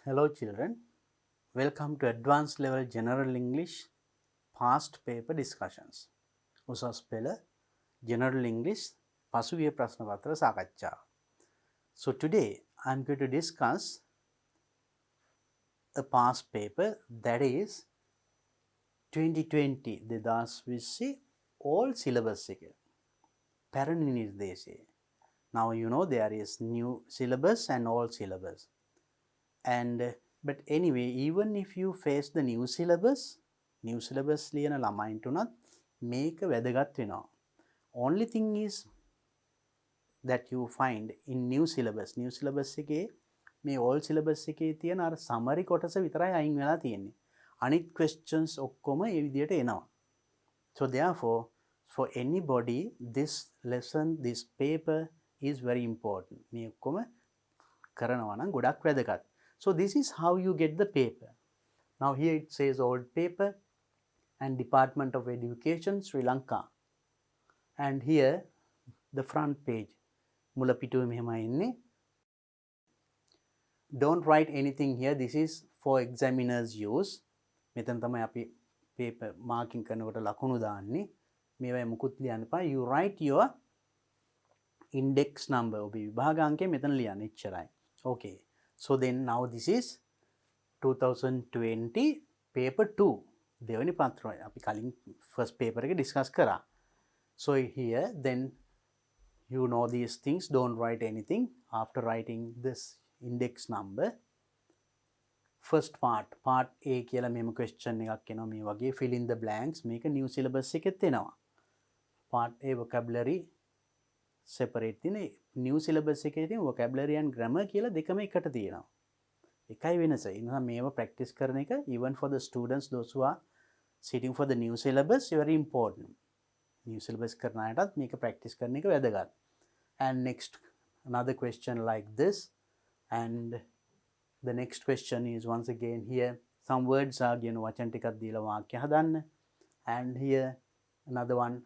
Hello children, welcome to Advanced Level General English Past Paper Discussions. උසස් පෙළ General English පසුගිය ප්‍රශ්න පත්‍ර සාකච්ඡාව. So today I am going to discuss a past paper that is 2020 2020 all syllabus එක. පැරණි නිර්දේශය. Now you know there is new syllabus and old syllabus. And but anyway, even if you face the new syllabus ලියන ළමයින්ට උනත් මේක වැදගත් වෙනවා. Only thing is that you find in new syllabus එකේ මේ old syllabus එකේ තියෙන අර summary කොටස විතරයි අයින් වෙලා තියෙන්නේ. අනිත් questions ඔක්කොම ඒ විදිහට එනවා. So therefore for anybody this lesson, this paper is very important. මේ ඔක්කොම කරනවා නම් ගොඩක් වැදගත්. So this is how you get the paper. Now here it says old paper and Department of Education, Sri Lanka. And here the front page. මුල පිටුවේ මෙහෙමයි ඉන්නේ. Don't write anything here. This is for examiners use. මෙතන තමයි අපි paper marking කරනකොට ලකුණු දාන්නේ. මේවයි මුකුත් ලියන්න එපා. You write your index number. ඔබේ විභාග අංකය මෙතන ලියන්න එච්චරයි. Okay. So then now this is 2020 paper 2 දෙවනි පත්‍රය අපි කලින් first paper එක discuss කරා. So here then you know these things, don't write anything after writing this index number. First part A කියලා මෙම question එකක් එනවා මේ වගේ fill in the blanks මේක new syllabus එකෙත් එනවා. Part A vocabulary separate තියෙන new syllabus එකේ තියෙන vocabulary and grammar කියලා දෙකම එකට තියෙනවා. එකයි වෙනස. ඒ නිසා මේව practice කරන එක even for the students those who are sitting for the new syllabus very important. New syllabus කරන අයටත් මේක practice කරන එක වැදගත්. And next another question like this, and the next question is once again here some words are given වචන ටිකක් දීලා වාක්‍ය හදන්න. And here another one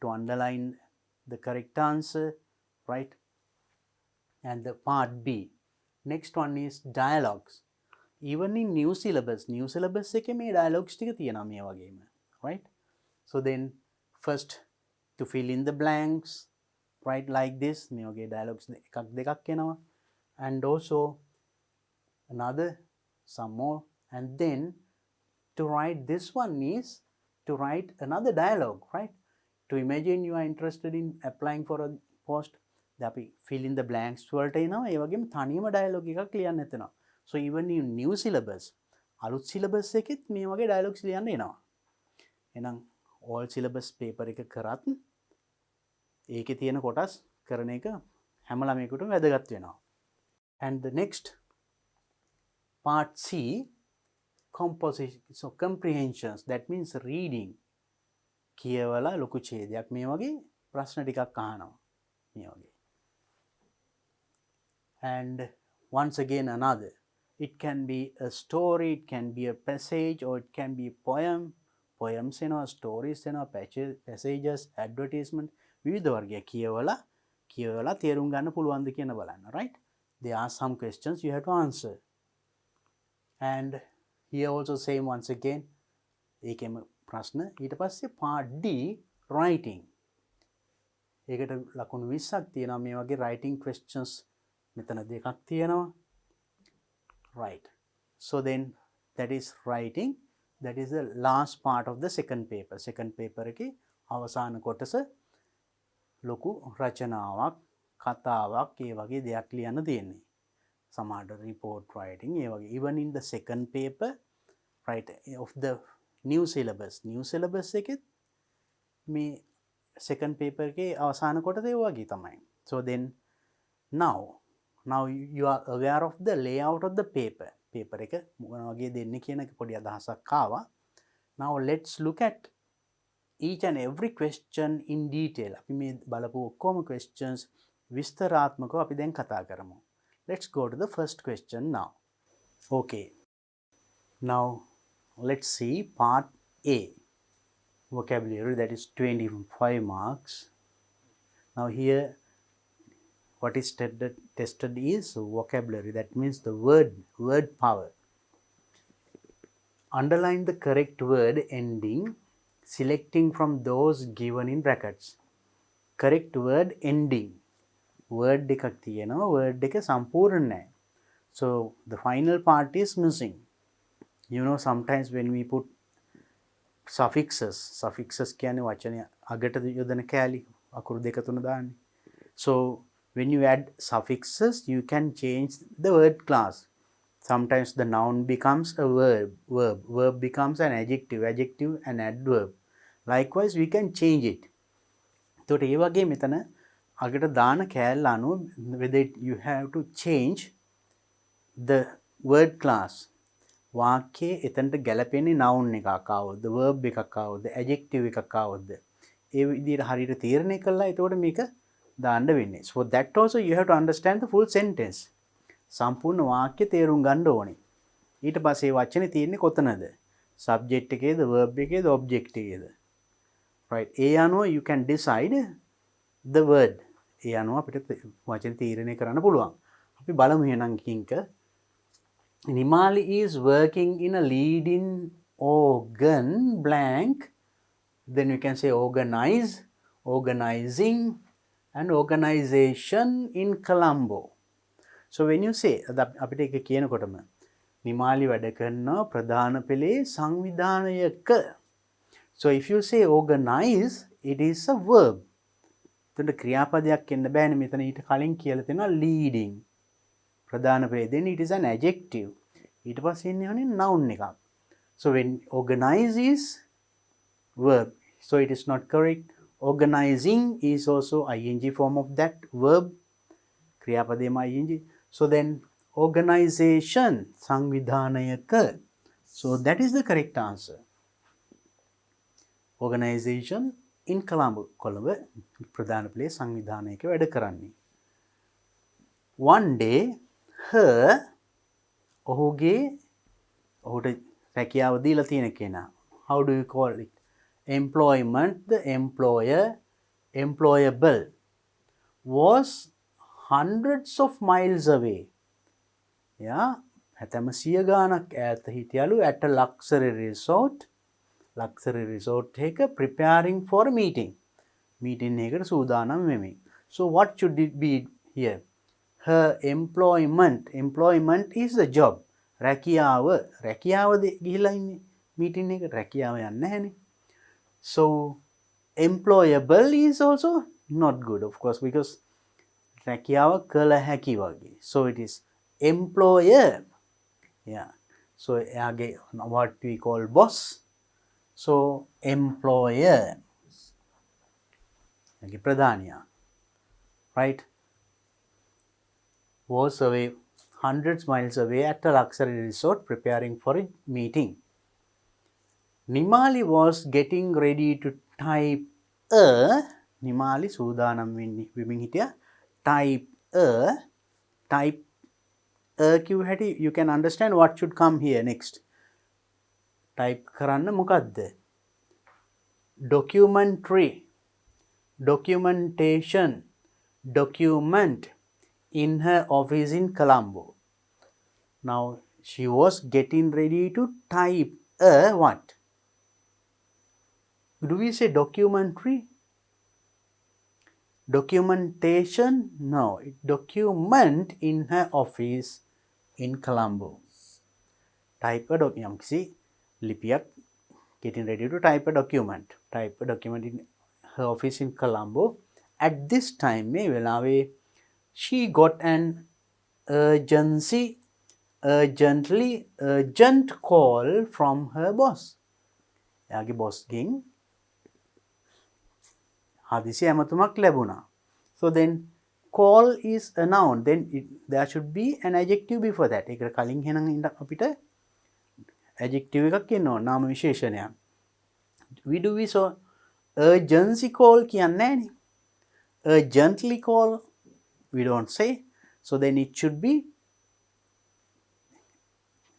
to underline the correct answer, right? And the part B. Next one is dialogues. Even in new syllabus එකේ මේ dialogues ටික තියෙනවා මේ වගේම, right? So then first to fill in the blanks, right, like this මේ වගේ dialogues එකක් දෙකක් එනවා. And also another some more, and then to write this one is to write another dialogue, right? To imagine you are interested in applying for a post, අපි fill in the blanks වලට එනවා. ඒ වගේම තනියම dialogue එකක් ලියන්න එතනවා. So even in new syllabus අලුත් syllabus එකෙත් මේ වගේ dialogues ලියන්න එනවා. එහෙනම් all syllabus paper එක කරත් ඒකේ තියෙන කොටස් කරන එක හැම ළමයෙකුටම වැදගත් වෙනවා. And the next part C, composition, so comprehensions, that means reading. කියවලා ලොකු ඡේදයක් මේ වගේ ප්‍රශ්න ටිකක් අහනවා මේ වගේ. And once again another, it can be a story, it can be a passage, or it can be a poem. Poems එනවා, stories එනවා, passages, advertisement, විවිධ වර්ගයක් කියවලා තේරුම් ගන්න පුළුවන්ද කියන බලන්න, right? There are some questions you have to answer. And here also same once again ඒකෙම ප්‍රශ්න. ඊට පස්සේ part D, writing. ඒකට ලකුණු 20ක් තියෙනවා මේ වගේ writing questions මෙතන දෙකක් තියෙනවා, right? So then that is writing. That is the last part of the second paper. Second paper එකේ අවසාන කොටස ලොකු රචනාවක්, කතාවක්, ඒ වගේ දෙයක් ලියන්න තියෙන්නේ. සමහරට report writing ඒ වගේ. Even in the second paper, right, of the new syllabus එකෙත් මේ second paper එකේ අවසාන කොටස ඒ වගේ තමයි. So then now you are aware of the layout of the paper එක මොන වගේ දෙන්නේ කියන එක පොඩි අදහසක් ආවා. Now let's look at each and every question in detail. අපි මේ බලපු ඔක්කොම questions විස්තරාත්මකව අපි දැන් කතා කරමු. Let's go to the first question now. Okay. Now let's see part A, vocabulary, that is 25 marks. Now here what is stated tested is vocabulary, that means the word power. Underline the correct word ending, selecting from those given in brackets. Correct word ending. Word එකක් තියෙනවා, word එක සම්පූර්ණ නැහැ. So the final part is missing. You know, sometimes when we put suffixes කියන්නේ වචනය අගට යොදන කෑලි අකුරු දෙක තුන දාන්නේ. So when you add suffixes, you can change the word class. Sometimes the noun becomes a verb becomes an adjective an adverb. Likewise we can change it. එතකොට ඒ වගේ මෙතන අගට දාන කෑල්ල අනුව whether you have to change the word class. වාක්‍යයේ එතනට ගැලපෙන්නේ noun එකක් ආවොත්ද, verb එකක් ආවොත්ද, adjective එකක් ආවොත්ද, ඒ විදිහට හරියට තීරණය කළා එතකොට මේක දාන්න වෙන්නේ. So that also you have to understand the full sentence. සම්පූර්ණ වාක්‍ය තේරුම් ගන්න ඕනේ. ඊට පස්සේ වචනේ තියෙන්නේ කොතනද? subject එකේද, verb එකේද, object එකේද? Right. ඒ අනුව you can decide the word. ඒ අනුව අපිට වචන තීරණය කරන්න පුළුවන්. අපි බලමු එහෙනම් කිංක. Nimali is working in a leading organ blank. Then we can say organize, organizing and organization in Colombo. So when you say අපිට එක කියනකොටම නිමාලි වැඩ කරන ප්‍රධාන පෙළේ සංවිධානයක. So if you say organize, it is a verb. එතකොට ක්‍රියාපදයක් එන්න බෑනේ මෙතන ඊට කලින් කියලා තියෙනවා leading. ප්‍රධාන පෙළේ. Then it is an adjective. ඊට පස්සේ එන්නේ noun එකක්. So when organize is verb. So it is not correct. Organizing is also ing form of that verb. ක්‍රියාපදේම ing. So then organization සංවිධානයක. So that is the correct answer. Organization in Colombo. Colombo ප්‍රධාන පෙළේ සංවිධානයක වැඩ කරන්නේ. One day her ඔහුට රැකියාව දීලා තියෙන කෙනා. How do you call it? Employment, the employer, employable was hundreds of miles away. Yeah, හැතැම සිය ගානක් ඈත හිටියලු at a luxury resort එක preparing for a meeting එකකට සූදානම් වෙමින්. So what should it be here? Her employment is the job. රැකියාව ගිහිලා ඉන්නේ meeting එක, රැකියාව යන්නේ නැහැනේ. So employable is also not good, of course, because රැකියාව කළ හැකි වගේ. So it is employer. Yeah. So එයාගේ what we call boss. So employer. එයාගේ ප්‍රධානියා. Right? Was away hundreds miles away at a luxury resort preparing for a meeting. Nimali was getting ready to type a. Nimali සූදානම් වෙමින් හිටියා. Type a කිව්ව හැටි you can understand what should come here next. Type කරන්න මොකද්ද? Documentary, documentation, document in her office in Colombo. Now she was getting ready to type a what? Do we say documentary? Documentation? No, document in her office in Colombo. Type a document. See, ලිපියක් getting ready to type a document. Type a document in her office in Colombo. At this time, මේ වෙලාවේ she got an urgent call from her boss. එයාගේ boss ගෙන් හදිසි ඇමතුමක් ලැබුණා. So then call is a noun. Then there should be an adjective before that. ඒකට කලින් එහෙනම් අපිට adjective එකක් එනවා, නාම විශේෂණයක්. We saw urgency call කියන්නේ නැහැනේ. Urgently call we don't say. So then it should be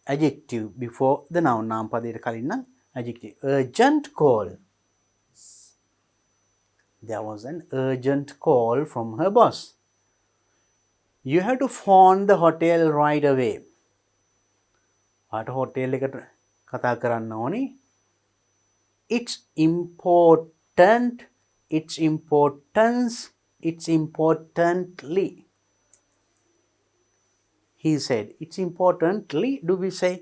adjective before the noun. නාම පදයට කලින් නම් adjective. Urgent call. There was an urgent call from her boss. You have to phone the hotel right away. ඔයාට hotel එකට කතා කරන්න ඕනි. It's important, it's importance, it's importantly. He said, it's importantly. Do we say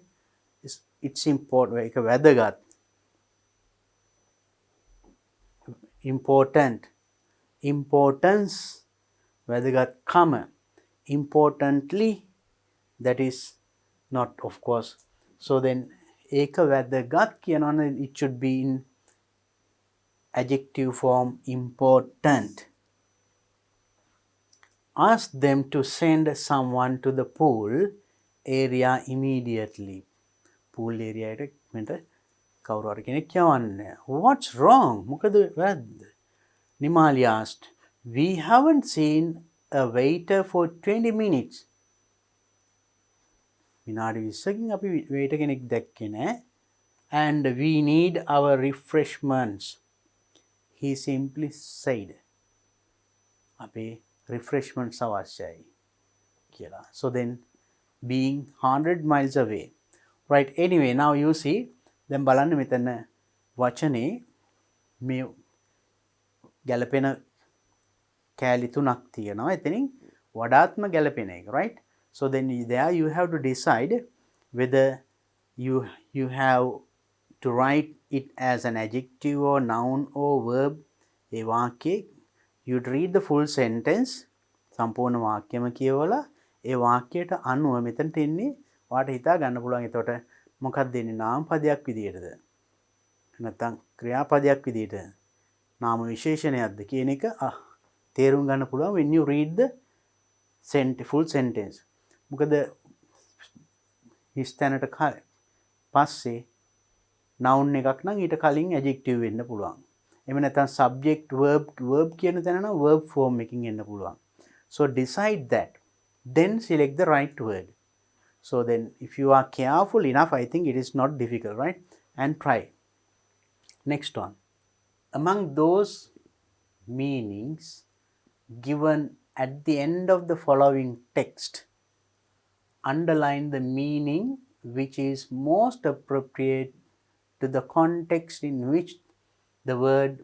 it's important? ඒක වැදගත්. Important, importance, වැදගත්කම. Importantly, that is not, of course. So then ඒක වැදගත් කියනවනේ, it should be in adjective form, important. Ask them to send someone to the pool area immediately. Pool area එකට කවුරු හරි කෙනෙක් යවන්න. What's wrong? මොකද වැරද්ද? Nimali asked. We haven't seen a waiter for 20 minutes. විනාඩි 20කින් අපි waiter කෙනෙක් දැක්කේ නැහැ. And we need our refreshments. He simply said. අපේ refreshments අවශ්‍යයි කියලා. So then being 100 miles away. Right, anyway, now you see, දැන් බලන්න මෙතන වචනේ මේ ගැලපෙන කෑලි තුනක් තියෙනවා. එතනින් වඩාත්ම ගැලපෙන එක, right? So then there you have to decide whether you have to write it as an adjective or noun or verb. A වාක්‍යයේ you'd read the full sentence, සම්පූර්ණ වාක්‍යම කියවලා ඒ වාක්‍යයට අනුව මෙතනට එන්නේ ඔයාට හිතා ගන්න පුළුවන්. එතකොට මොකක්ද එන්නේ? නාම පදයක් විදියටද නැත්නම් ක්‍රියාපදයක් විදියට නාම විශේෂණයක්ද කියන එක තේරුම් ගන්න පුළුවන් when you read the full sentence. මොකද හිස්තැනට පස්සේ noun එකක් නම් ඊට කලින් adjective වෙන්න පුළුවන්. එහෙම නැත්නම් subject verb කියන තැන නම් verb form එකකින් එන්න පුළුවන්. So decide that, then select the right word. So then if you are careful enough, I think it is not difficult, right? And try. Next one. Among those meanings given at the end of the following text, underline the meaning which is most appropriate to the context in which the word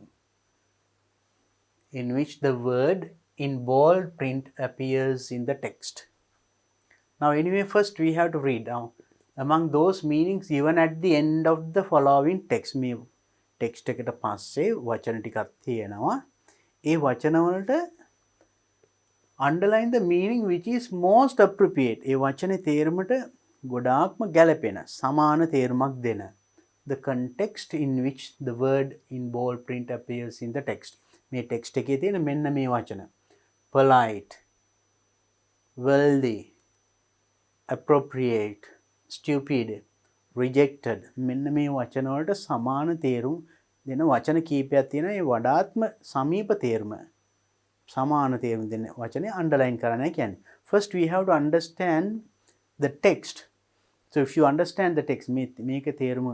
in bold print appears in the text. Now anyway, first we have to read now. Among those meanings given at the end of the following text, මේ text එකට පස්සේ වචන ටිකක් තියෙනවා. ඒ වචන වලට underline the meaning which is most appropriate. ඒ වචනේ තේරුමට ගොඩාක්ම ගැලපෙන, සමාන තේරුමක් දෙන. The context in which the word in bold print appears in the text. මේ text එකේ තියෙන මෙන්න මේ වචන. Polite, wealthy, appropriate, stupid, rejected. මෙන්න මේ වචන වලට සමාන තේරුම් දෙන වචන කීපයක් තියෙනවා. ඒ වඩාත්ම සමීප තේරුම, සමාන තේරුම් දෙන වචනේ underline කරන්න කියන්නේ. First we have to understand the text. So if you understand the text, මේක තේරුම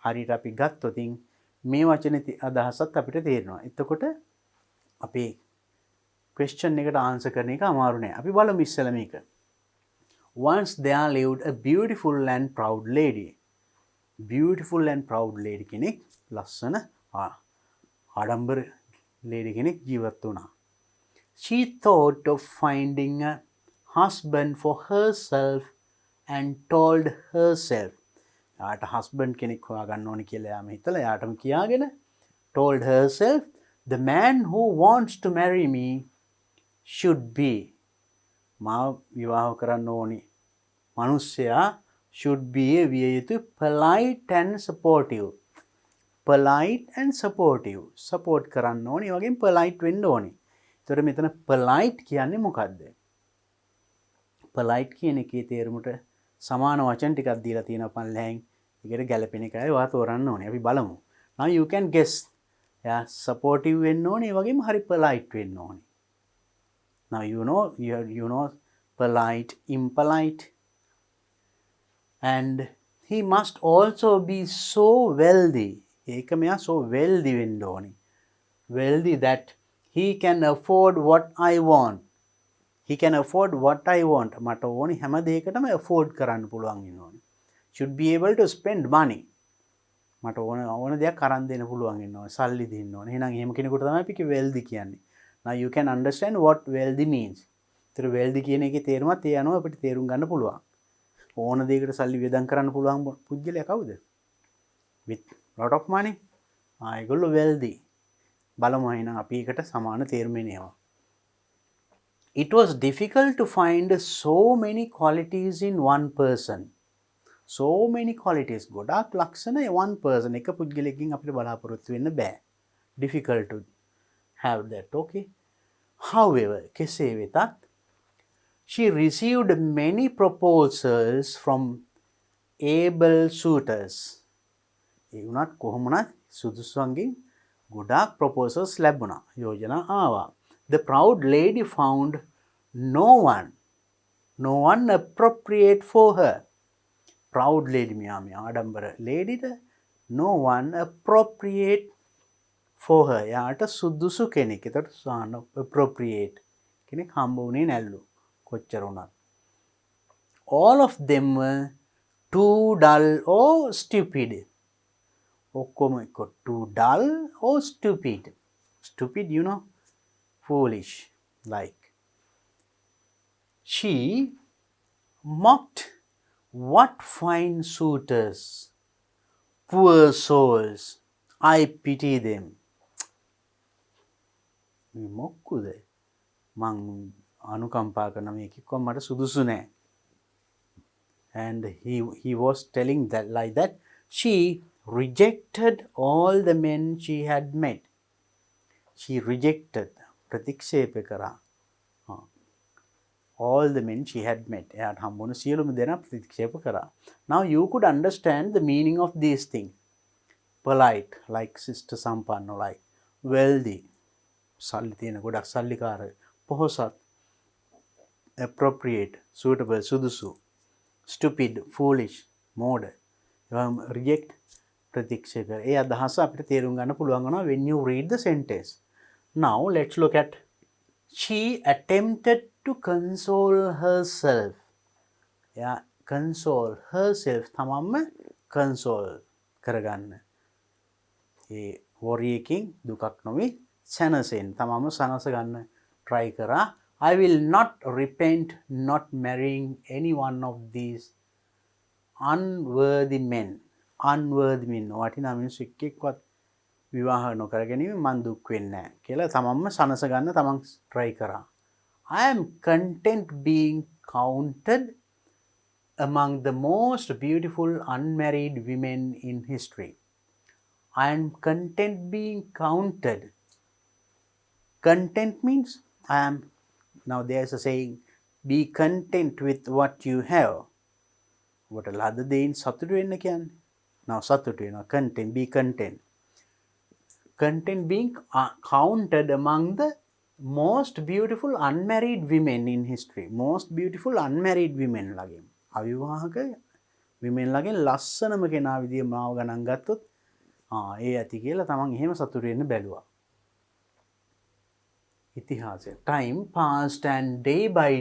හරියට අපි ගත්තොත් මේ වචනේ අදහසත් අපිට තේරෙනවා. එතකොට අපේ question එකට answer කරන එක අමාරු නෑ. අපි බලමු ඉස්සෙල්ලා මේක. Once there lived a beautiful and proud lady. Beautiful and proud lady කෙනෙක්, ලස්සන ආඩම්බර lady කෙනෙක් ජීවත් වුණා. She thought of finding a husband for herself and told herself. යාට husband කෙනෙක් හොයාගන්න ඕනේ කියලා යාම හිතලා යාටම කියාගෙන told herself, the man who wants to marry me should be, මාව විවාහ කරන්න ඕනි මනුස්සයා should be විය යුතු polite and supportive. polite and supportive. support කරන්න ඕනි, ඒ වගේම polite වෙන්න ඕනි. ඒතර මෙතන polite කියන්නේ මොකද්ද? polite කියන එකේ තේරුමට සමාන වචන ටිකක් දීලා තියෙනවා පල්ලෙහෙන්. ඒකට ගැලපෙන එකයි ඔයා තෝරන්න ඕනේ. අපි බලමු. Now you can guess. Yeah, supportive වෙන්න ඕනේ, ඒ වගේම හරි polite වෙන්න ඕනේ. Now you know polite, impolite. And he must also be so wealthy. ඒක මෙයා so wealthy වෙන්න ඕනේ. Wealthy that he can afford what I want. he can afford what I want. මට ඕනි හැම දෙයකටම afford කරන්න පුළුවන් වෙන්න ඕනේ. should be able to spend money. මට ඕන දෙයක් කරන් දෙන්න පුළුවන් වෙන්න ඕනේ. සල්ලි දෙන්න ඕනේ. එහෙනම් එහෙම කෙනෙකුට තමයි අපි wealthy කියන්නේ. Now you can understand what wealthy means. ඒතර wealthy කියන එකේ තේරුමත් ඒ අනුව අපිට තේරුම් ගන්න පුළුවන්. ඕන දෙයකට සල්ලි වියදම් කරන්න පුළුවන් පුද්ගලයා කවුද? with lot of money. ඒගොල්ලෝ wealthy. බලමු එහෙනම් අපි ඒකට සමාන තේරුමෙන් එනවා. It was difficult to find so many qualities in one person. So many qualities. ගොඩාක් ලක්ෂණ one person. එක පුද්ගලයෙක්ගෙන් අපිට බලාපොරොත්තු වෙන්න බෑ. Difficult to have that. Okay. However, කෙසේ වෙතත් she received many proposals from able suitors. ඒ වුණත් කොහොම වුණත් සුදුසුන්ගෙන් ගොඩාක් proposals ලැබුණා. යෝජනා ආවා. The proud lady found no one appropriate for her. Proud lady මියාමි ආඩම්බර ලේඩිට no one appropriate for her. යාට සුදුසු කෙනෙක්. ඒතට appropriate කෙනෙක් හම්බ වුණේ නැල්ලු. කොච්චර වුණත්. All of them were too dull or stupid. ඔක්කොම එක්ක too dull or stupid. Stupid, you know, foolish, like. She mocked what fine suitors, poor souls, I pity them. මොක්කුද මං අනුකම්පා කරන මේක කොහොම මට සුදුසු නෑ. And he was telling that like that she rejected all the men she had met. She rejected ප්‍රතික්ෂේප කරා all the men she had met. එයාට හම්බුණු සියලුම දෙනා ප්‍රතික්ෂේප කරා. Now you could understand the meaning of these things. Polite, like sister සම්පන්න, like wealthy, සල්ලි තියෙන ගොඩක් සල්ලිකාර, පොහොසත්, appropriate, suitable, සුදුසු, stupid, foolish, මෝඩ. reject ප්‍රතික්ෂේප කර. ඒ අදහස අපිට තේරුම් ගන්න පුළුවන් වෙනවා when you read the sentence. Now let's look at she attempted to console herself. Yeah, console herself. තමන්ම console කරගන්න. ඒ worry එකකින් දුකක් නොවි සැනසෙන්න. තමන්ම සනස ගන්න try කරා. I will not repent not marrying any one of these unworthy men. Unworthy men. වටිනා මිනිස්සු එක්කවත් විවාහ නොකර ගැනීම මන් දුක් වෙන්නේ නැහැ කියලා තමන්ම සනස ගන්න තමන් try කරා. I am content being counted among the most beautiful unmarried women in history. I am content being counted. Content means I am, now there is a saying, be content with what you have. What ලද දෙයින් සතුටු වෙන්න කියන්නේ. Now සතුටු වෙනවා. Content, be content. Content being counted among the most beautiful unmarried women in history. Most beautiful unmarried women ලගෙන්. අවිවාහක women ලගෙන් ලස්සනම කෙනා විදිය මාව ගණන් ගත්තොත් ඒ ඇති කියලා තමන් එහෙම සතුටු වෙන්න බැලුවා. ඉතිහාසය. Time passed and day by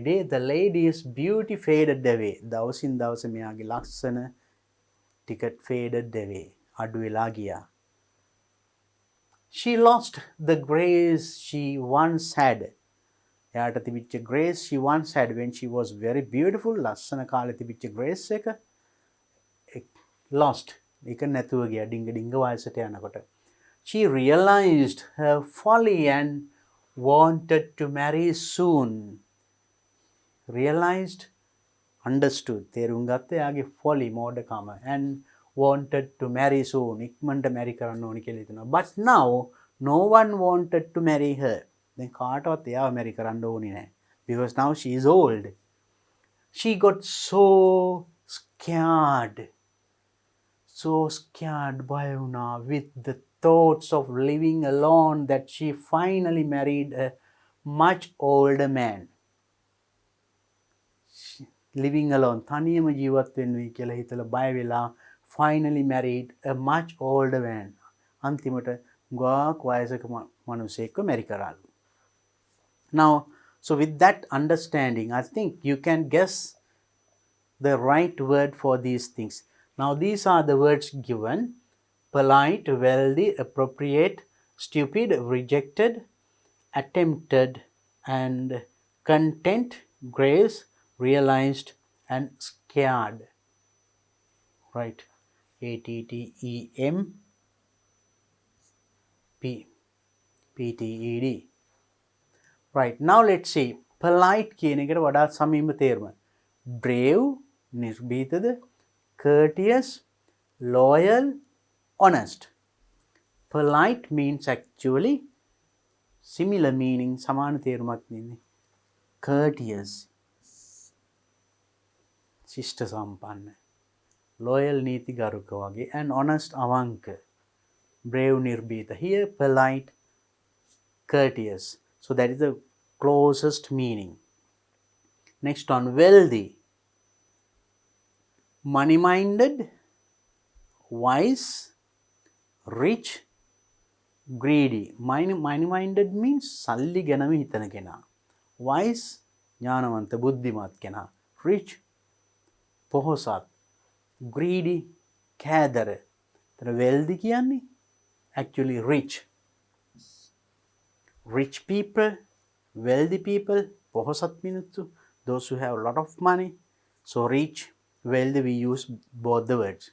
day the lady's beauty faded away. දවසින් දවස මෙයාගේ ලස්සන ටික faded away. අඩු වෙලා ගියා. She lost the grace she once had. එයාට තිබිච්ච grace she once had when she was very beautiful. ලස්සන කාලේ තිබිච්ච grace එක lost. ඒක නැතුව ගියා ඩිංග වයසට යනකොට. She realized her folly and wanted to marry soon. Realized, understood. තේරුම් ගත්ත එයාගේ folly මෝඩකම and wanted to marry soon. ඉක්මනට marry කරන්න ඕනි කියලා හිතනවා. But now no one wanted to marry her. දැන් කාටවත් එයාව marry කරන්න ඕනි නැහැ. Because now she is old. She got so scared. So scared බය වුණා with the thoughts of living alone that she finally married a much older man. Living alone, තනියම ජීවත් වෙන්නයි කියලා හිතලා බය වෙලා finally married a much older man. අන්තිමට ගාක් වයසක මිනිසෙක්ව marry කරාලු. Now, so with that understanding, I think you can guess the right word for these things. Now, these are the words given: polite, wealthy, appropriate, stupid, rejected, attempted, and content, grace, realized, and scared. Right? ATTEMPPTED. Right. Now let's see. Polite කියන එකට වඩා සමීප තේරුම. Brave, නිර්භීතද, courteous, loyal, honest. Polite means actually similar meaning, සමාන තේරුමක් නෙන්නේ. Courteous, ශිෂ්ට සම්පන්න. Loyal, නීතිගරුක වගේ. And honest, අවංක. Brave, නිර්භීත. Here polite, courteous. So that is the closest meaning. Next one, wealthy. Money-minded, wise, rich, greedy. Money-minded means සල්ලි ගැනම හිතන කෙනා. Wise, ඥානවන්ත, බුද්ධිමත් කෙනා. Rich, පොහොසත්. Greedy, කෑදර. එතන wealthy කියන්නේ actually rich. Rich people, wealthy people, පොහොසත් මිනිස්සු, those who have a lot of money. So rich, wealthy, we use both the words.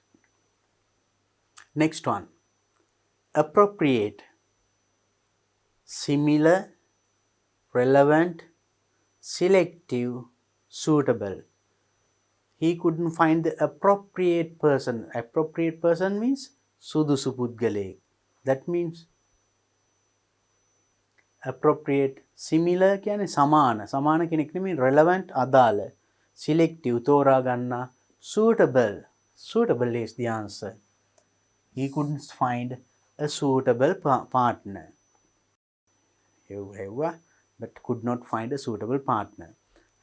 Next one, appropriate, similar, relevant, selective, suitable. He couldn't find the appropriate person. Appropriate person means සුදුසු පුද්ගලයෙක්. That means appropriate. Similar කියන්නේ සමාන. සමාන කෙනෙක් නෙමෙයි. Relevant, අදාළ. Selective, තෝරා ගන්නා. Suitable. Suitable is the answer. He couldn't find a suitable partner. But could not find a suitable partner.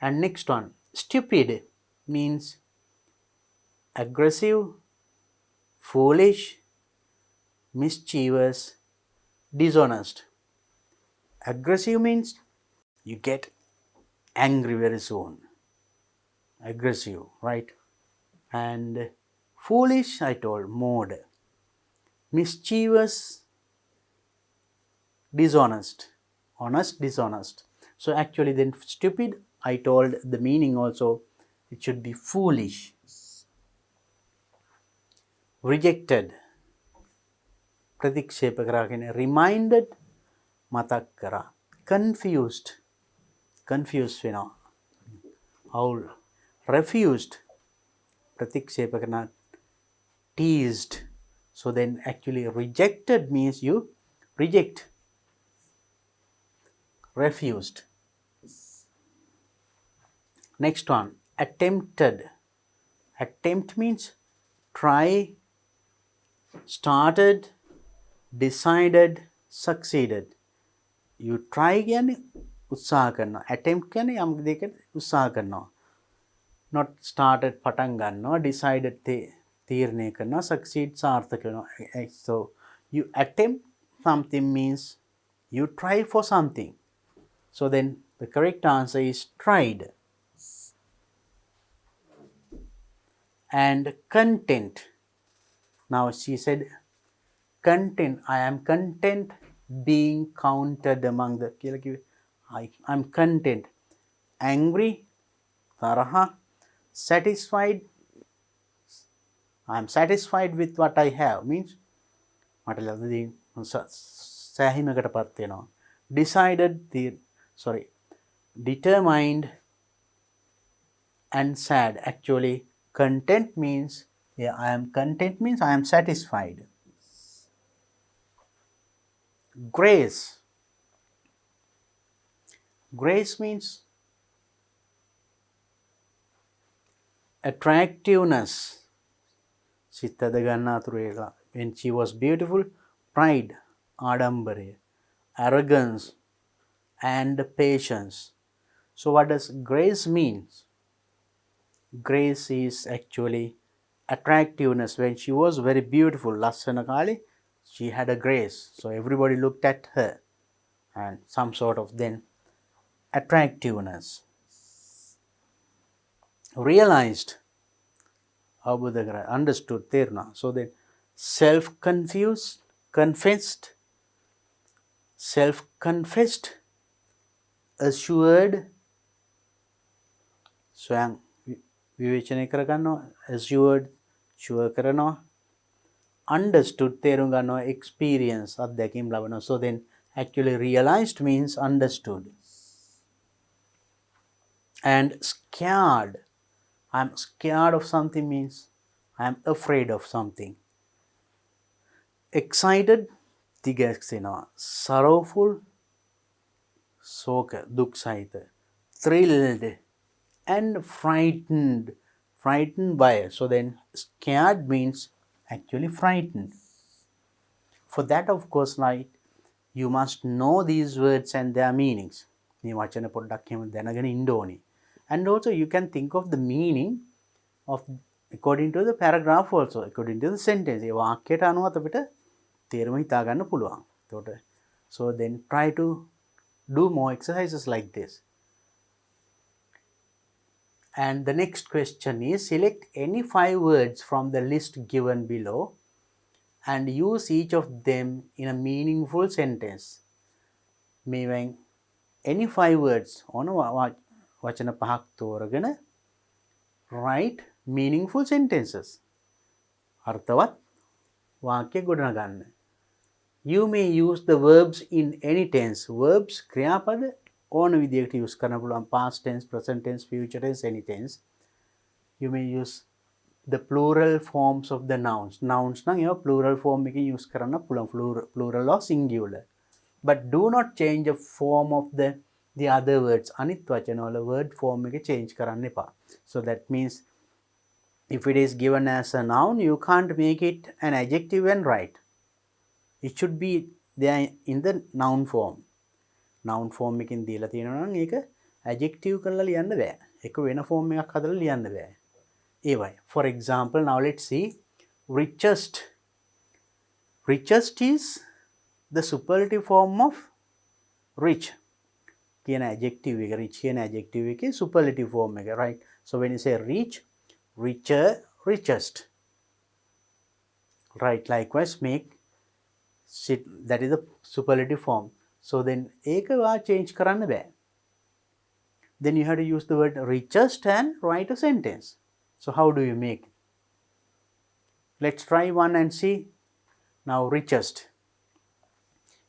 And next one, stupid means aggressive, foolish, mischievous, dishonest. Aggressive means you get angry very soon. Aggressive, right? And foolish, I told, mode. Mischievous, dishonest. Honest, dishonest. So actually then stupid, I told the meaning also, it should be foolish. Rejected, ප්‍රතික්ෂේප කරා කියන්නේ reminded, මතක් කරා. Confused, confused වෙනවා. අවුල්. Refused, ප්‍රතික්ෂේප කරන. Teased. So then actually rejected means you reject. Refused. Next one, attempted. Attempt means try, started, decided, succeeded. You try කියන්නේ උත්සාහ කරනවා. Attempt කියන්නේ යම් දෙයකට උත්සාහ කරනවා. Not started, පටන් ගන්නවා. Decided, තීරණය කරනවා. Succeed, සාර්ථක වෙනවා. So you attempt something means you try for something. So then the correct answer is tried. And content. Now she said content. I am content being counted among the. I'm content. Angry, taraha. Satisfied. I am satisfied with what I have. Means මට ලැබෙන සෑහීමකටපත් වෙනවා. Decided, determined, and sad. Actually content means, I am content means I am satisfied. Grace. Grace means attractiveness. සිතද ගන්නාතුරු එක. When she was beautiful. Pride, ආඩම්බරය. Arrogance and patience. So what does grace means? Grace is actually attractiveness. When she was very beautiful, ලස්සන කාලේ, she had a grace. So everybody looked at her and some sort of then attractiveness. Realized, understood, තේරුණා. So then self-confessed, assured, ස්වයං විවේචනය කරගන්නවා, assured, sure කරනවා, understood, තේරුම් ගන්නවා, experience, අත්දැකීම් ලබනවා. So then actually realized means understood. And scared, I'm scared of something means I'm afraid of something. Excited, තිගැස්සෙනවා, sorrowful, ශෝක, දුක් සහිත, thrilled, and frightened by it. So then scared means actually frightened. For that, of course, like, you must know these words and their meanings. මේ වචන පොඩ්ඩක් එහෙම දැනගෙන ඉන්න ඕනේ. And also you can think of the meaning of according to the paragraph also, according to the sentence. ඒ වාක්‍යයට අනුව අපිට තේරුම හිතා ගන්න පුළුවන්. එතකොට so then try to do more exercises like this. And the next question is, select any 5 words from the list given below and use each of them in a meaningful sentence. Meaning any 5 words on වචන පහක් තෝරගෙන write meaningful sentences. අර්ථවත් වාක්‍ය ගොඩනගන්න. You may use the verbs in any tense. Verbs ක්‍රියාපද ඕන විදිහකට use කරන්න පුළුවන්. Past tense, present tense, future tense, any tense. You may use the plural forms of the nouns. Nouns නම් ඒවා plural form එකකින් use කරන්න පුළුවන්. Plural or singular. But do not change the form of the other words. අනිත් වචන වල word form එක change කරන්න එපා. So that means if it is given as a noun, you can't make it an adjective and write. It should be there in the noun form. Noun form එකකින් දීලා තියෙනවා නම් ඒක adjective කරලා ලියන්න බෑ. ඒක වෙන form එකක් හදලා ලියන්න බෑ. ඒවයි. For example, now let's see richest. Richest is the superlative form of rich. කියන adjective එක, rich කියන adjective එකේ superlative form එක, right? So when you say rich, richer, richest. Right, likewise make that is the superlative form. So then ඒක වා change කරන්න බෑ. Then you have to use the word richest and write a sentence. So how do you make? Let's try one and see. Now richest.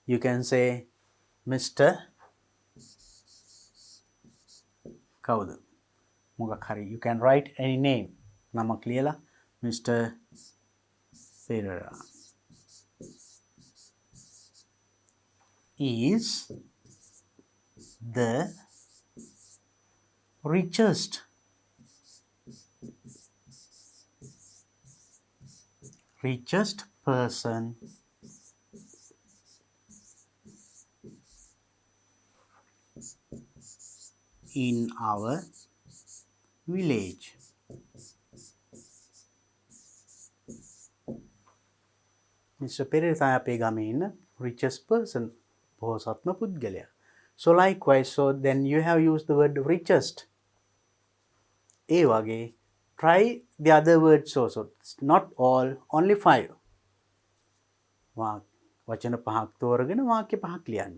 You can say Mr. කවුද? මොකක් හරි. You can write any name. නමක් ලියලා Mr. Pereira is the richest person in our village. Mr. Pereira තමයි අපේ ගමේ ඉන්න richest person, බෝසත්ම පුද්ගලයා. So likewise, so then you have used the word richest. ඒ වගේ try the other words also. Not all, only 5. වචන පහක් තෝරගෙන වාක්‍ය පහක් ලියන්න.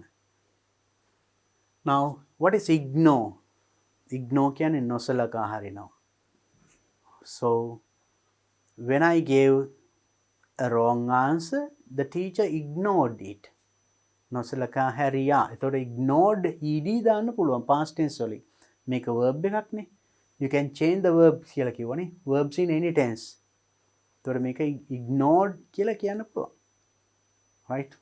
Now, what is ignore? Ignore කියන්නේ නොසලකා හරිනවා. So, when I gave a wrong answer, the teacher ignored it. නොසලකා හැරියා. එතකොට ignored ed දාන්න පුළුවන් past tense වලින්. මේක verb එකක් නේ. You can change the verb කියලා කිව්වනේ. Verbs in any tense. එතකොට මේක ignored කියලා කියන්න පුළුවන්. Right?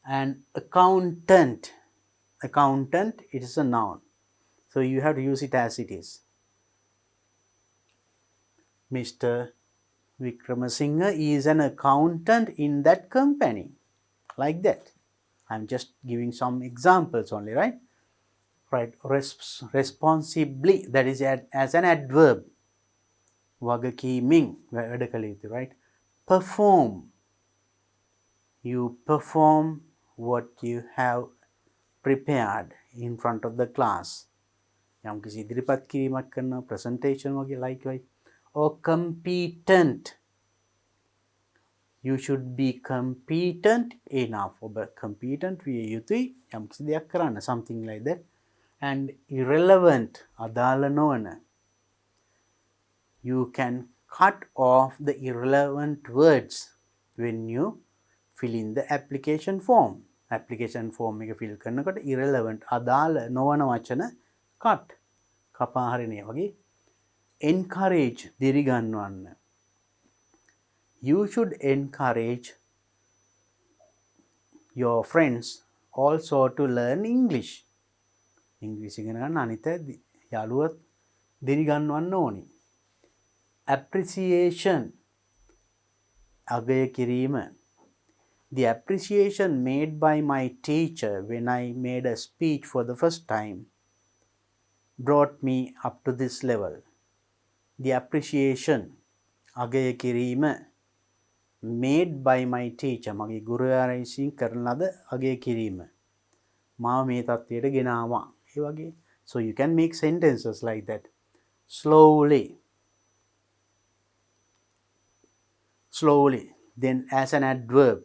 And accountant. Accountant, it is a noun. So you have to use it as it is. Mr. Vikramasinghe is an accountant in that company. Like that. I'm just giving some examples only, right? Right. Responsibly, that is as an adverb. Wagakiming, right? Perform. You perform what you have prepared in front of the class. යම් කිසි ඉදිරිපත් කිරීමක් කරන presentation වගේ likewise. Or competent. You should be competent enough. ඔබ competent විය යුතුයි යම් කිසි දෙයක් කරන්න. Something like that. And irrelevant. අදාළ නොවන. You can cut off the irrelevant words when you fill in the application form. Application form එක fill කරනකොට irrelevant අදාළ නොවන වචන cut කපා හරිනේ වගේ. Encourage දිරිගන්වන්න. You should encourage your friends also to learn English. ඉංග්‍රීසි ඉගෙන ගන්න අනිත් යාළුවත් දිරිගන්වන්න ඕනි. Appreciation අගය කිරීම. The appreciation made by my teacher when I made a speech for the first time brought me up to this level. The appreciation අගය කිරීම made by my teacher මගේ ගුරුවරයා විසින් කරන ලද අගය කිරීම මාව මේ තත්ත්වයට ගෙනාවා. ඒ වගේ. So you can make sentences like that. Slowly. Slowly. Then as an adverb.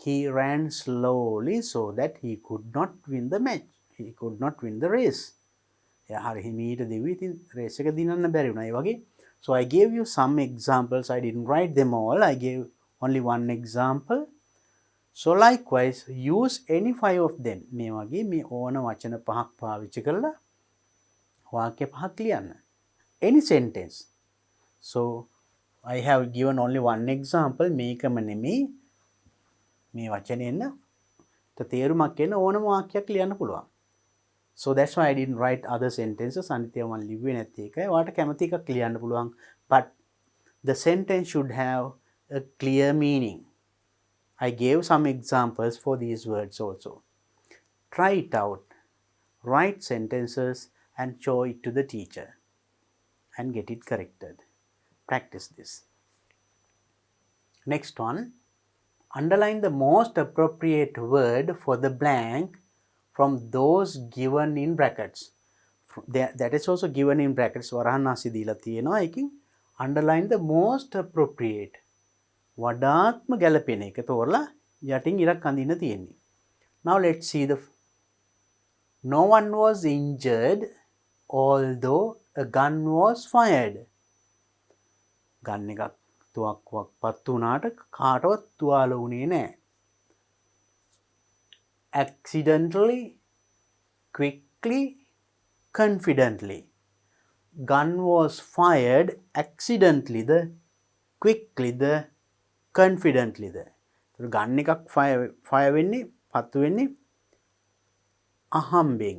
He ran slowly so that he could not win the match. He could not win the race. හරි හිමීට දෙවි ඉතින් රේස් එක දිනන්න බැරි වුණා. ඒ වගේ. So I gave you some examples. I didn't write them all. I gave only one example. So likewise, use any 5 of them. මේ වගේ මේ ඕන වචන පහක් පාවිච්චි කරලා වාක්‍ය පහක් ලියන්න. Any sentence. So I have given only one example. මේකම නෙමෙයි. මේ වචනේ එන්න තේරුමක් එන්න ඕනම වාක්‍යයක් ලියන්න පුළුවන්. So that's why I didn't write other sentences. අනිත් ඒවා මම ලිව්වේ නැති එකයි. ඔයාලට කැමති එකක් ලියන්න පුළුවන්. But the sentence should have a clear meaning. I gave some examples for these words also. Try it out. Write sentences and show it to the teacher and get it corrected. Practice this. Next one. Underline the most appropriate word for the blank from those given in brackets. That is also given in brackets. වරහන් දීලා තියෙනවා. එකකින් underline the most appropriate. වඩාත්ම ගැලපෙන එක තෝරලා යටින් ඉරක් අඳින්න තියෙන්නේ. Now let's see the no one was injured although a gun was fired. ගන් එකක් තුවක්කුවක් පත්තු වුණාට කාටවත් තුවාල වුණේ නැහැ. Accidentally, quickly, confidently. Gun was fired accidentally, the quickly, the confidently. The gun එකක් fire වෙන්නේ පත්තු වෙන්නේ අහම්බෙන්.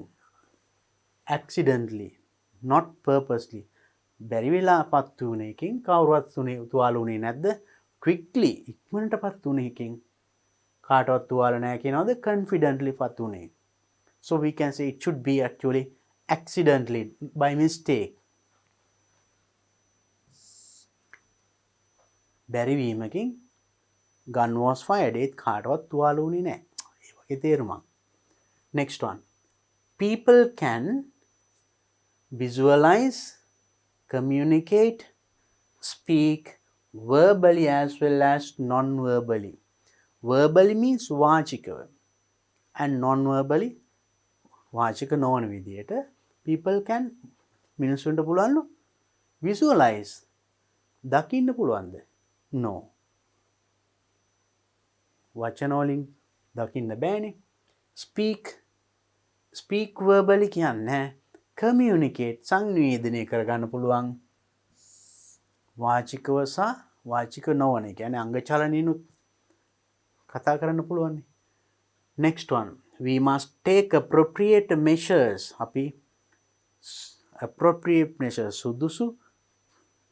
Accidentally, not purposely. බැරි වෙලා පත්තු වුණ එකකින් කවුරුවත් තුවාල වුණේ නැද්ද? Quickly, ඉක්මනට පත්තු වුණ එකකින් කාටවත් තුවාල නැහැ කියනවාද? Confidently පත්තු වුණේ. So we can say it should be actually accidentally, by mistake. බැරි වීමකින් gun was fired. ඒත් කාටවත් තුවාල වුණේ නැහැ. ඒ වගේ තේරුමක්. Next one. People can visualize, communicate, speak verbally as well as non-verbally. Verbally means වාචිකව and non-verbally වාචික නොවන විදියට people can මිනිස්සුන්ට පුළුවන්ලු visualize දකින්න පුළුවන්ද? No. වචන වලින් දකින්න බෑනේ. Speak verbally කියන්නේ communicate සංනිවේදනය කරගන්න පුළුවන් වාචිකව සහ වාචික නොවන. කියන්නේ අංග චලනිනුත් කතා කරන්න පුළුවන්. Next one. We must take appropriate measures. අපි appropriate measures සුදුසු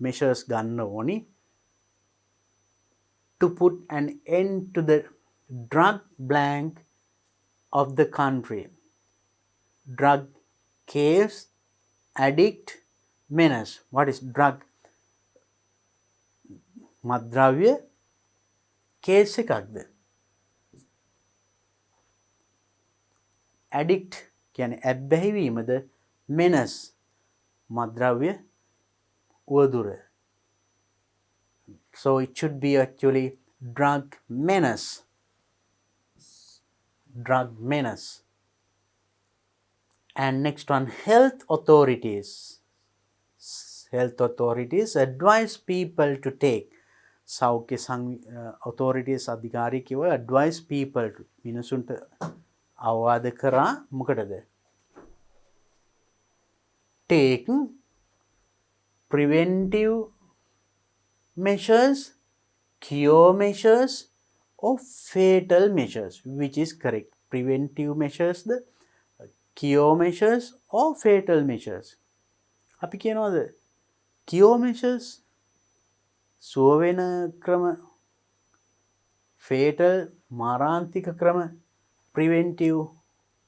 measures ගන්න ඕනි to put an end to the drug blank of the country. Drug case, addict, menace. What is drug? මත්ද්‍රව්‍ය කේස් එකක්ද? addict කියන්නේ ඇබ්බැහිවීමද menace මත්ද්‍රව්‍ය උවදුර. So it should be actually drug menace. Drug menace. And next one, health authorities. Health authorities advise people to take. සෞඛ්‍ය authorities අධිකාරී කිව්ව advise people to මිනිසුන්ට අවවාද කරා මොකටද? Take preventive measures, cure measures or fatal measures. Which is correct? Preventive measures, the cure measures or fatal measures. අපි කියනවාද cure measures සුව වෙන ක්‍රම, fatal මාරාන්තික ක්‍රම, preventive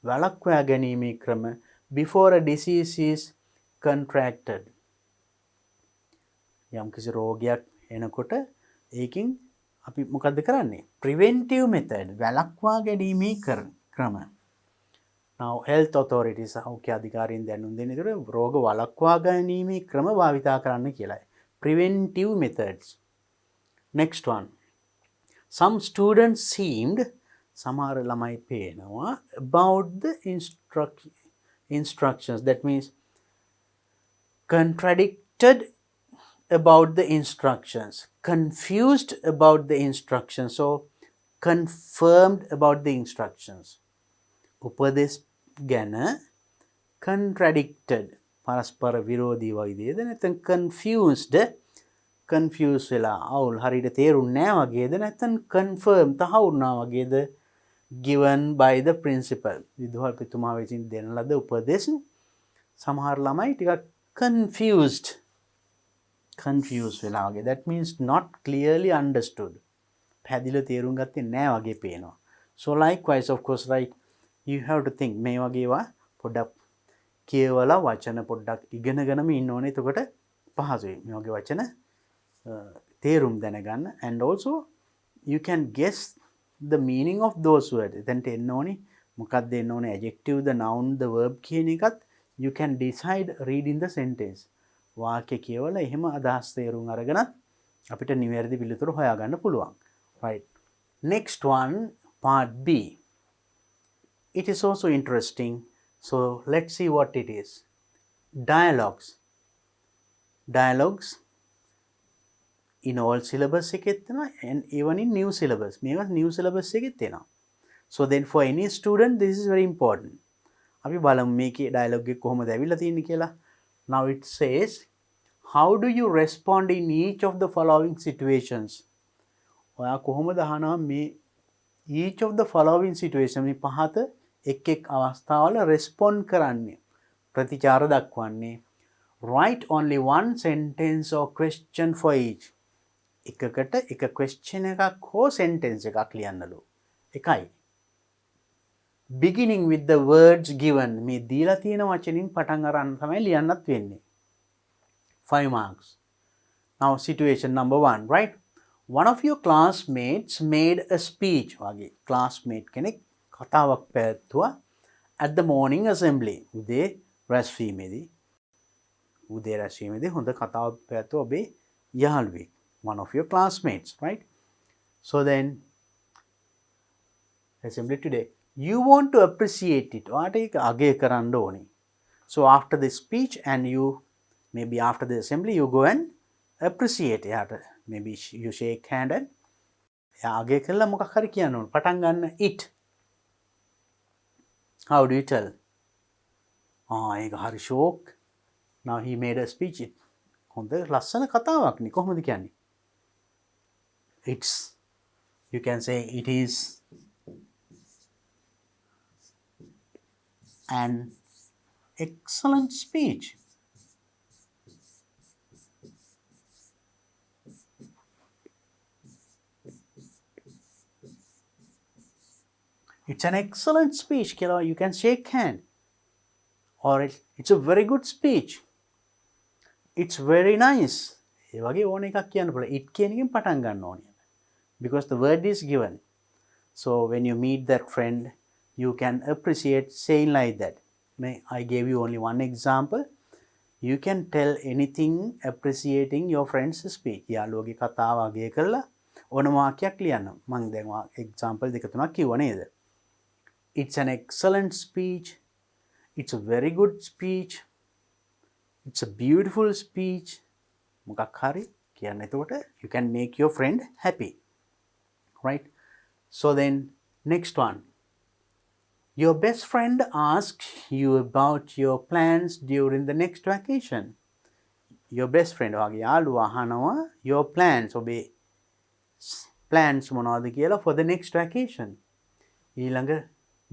වළක්වා ගැනීමේ ක්‍රම before a disease is contracted. යම්කිසි රෝගයක් එනකොට ඒකින් අපි මොකද්ද කරන්නේ? preventive method වළක්වා ගැනීමේ ක්‍රම. Now health authorities සෞඛ්‍ය අධිකාරීන් දැනුම් දෙන විදිහට රෝග වළක්වා ගැනීමේ ක්‍රම භාවිතා කරන්න කියලායි. Preventive methods. Next one. Some students seemed සමහර ළමයි පේනවා about the instructions. That means contradicted about the instructions, confused about the instructions, so confirmed about the instructions. උපදෙස් ගැන contradicted පරස්පර විරෝධී වගේද නැත්නම් confused වෙලා අවුල් හරියට තේරුන්නේ නැහැ වගේද නැත්නම් confirm තහවුරුනා වගේද given by the principal. විදුහල්පතිතුමා විසින් දෙන ලද උපදෙස් සමහර ළමයි ටිකක් confused වෙලා වගේ. That means not clearly understood. පැහැදිලිව තේරුම් ගත්තේ නැහැ වගේ පේනවා. So likewise of course right, you have to think මේ වගේවා පොඩ්ඩක් කියවලා වචන පොඩ්ඩක් ඉගෙනගෙනම ඉන්න ඕනේ. එතකොට පහසුයි මේ වගේ වචන තේරුම් දැනගන්න. And also you can guess the meaning of those words. එතනට එන්න ඕනේ මොකක්ද එන්න ඕනේ, adjective, the noun, the verb කියන එකත් you can decide reading the sentence. වාක්‍ය කියවලා එහෙම අදහස් තේරුම් අරගෙනත් අපිට නිවැරදි පිළිතුරු හොයාගන්න පුළුවන්. Right. Next one, part B. It is also interesting. So let's see what it is. Dialogues. Dialogues in all syllabus එකෙත් තියෙනවා and even in new syllabus. මේවා new syllabus එකෙත් තියෙනවා. So then for any student this is very important. අපි බලමු මේකේ dialogue එක කොහොමද ඇවිල්ලා තියෙන්නේ කියලා. Now it says, how do you respond in each of the following situations? ඔයා කොහොමද අහනවා මේ each of the following situations මේ පහත එක් එක් අවස්ථාවල respond කරන්නේ, ප්‍රතිචාර දක්වන්නේ. Write only one sentence or question for each. එකකට එක question එකක් හෝ sentence එකක් ලියන්නලු. එකයි. Beginning with the words given. මේ දීලා තියෙන වචනින් පටන් අරන් තමයි ලියන්නත් වෙන්නේ. 5 marks. Now situation number 1, right? One of your classmates made a speech. වගේ classmate කෙනෙක් කතාවක් පැවැත්තුවා at the morning assembly. උදේ රැස්වීමේදී හොඳ කතාවක් පැවැත්තුවා ඔබේ යහළුවෙක්. One of your classmates, right? So then assembly today. You want to appreciate it. ඔයාට ඒක අගය කරන්න ඕනේ. So after the speech and you maybe after the assembly you go and appreciate එයාට. Maybe you shake hand and එයා අගය කළා මොකක් හරි කියන්න ඕනේ. පටන් ගන්න it. How do you tell? ඒක හරි ෂෝක්. Now he made a speech. හොඳ ලස්සන කතාවක් නේ. කොහොමද කියන්නේ? It's, you can say it is an excellent speech. It's an excellent speech. You can shake hand. Or it's a very good speech. It's very nice. ඒ වගේ ඕන එකක් කියන්න පුළුවන්. it කියන එකෙන් පටන් ගන්න ඕනේ. Because the word is given. So when you meet that friend, You can appreciate saying like that. I gave you only one example. You can tell anything appreciating your friend's speech. යාළුවගේ කතාව අගය කරලා ඕන වාක්‍යයක් ලියන්න. මම දැන් example දෙක තුනක් කිව්වා නේද? It's an excellent speech. It's a very good speech. It's a beautiful speech. මොකක් හරි කියන්න. එතකොට you can make your friend happy. Right? So then next one. Your best friend asks you about your plans during the next vacation. Your best friend වගේ යාළුවා අහනවා your plans ඔබේ plans මොනවද කියලා for the next vacation. ඊළඟ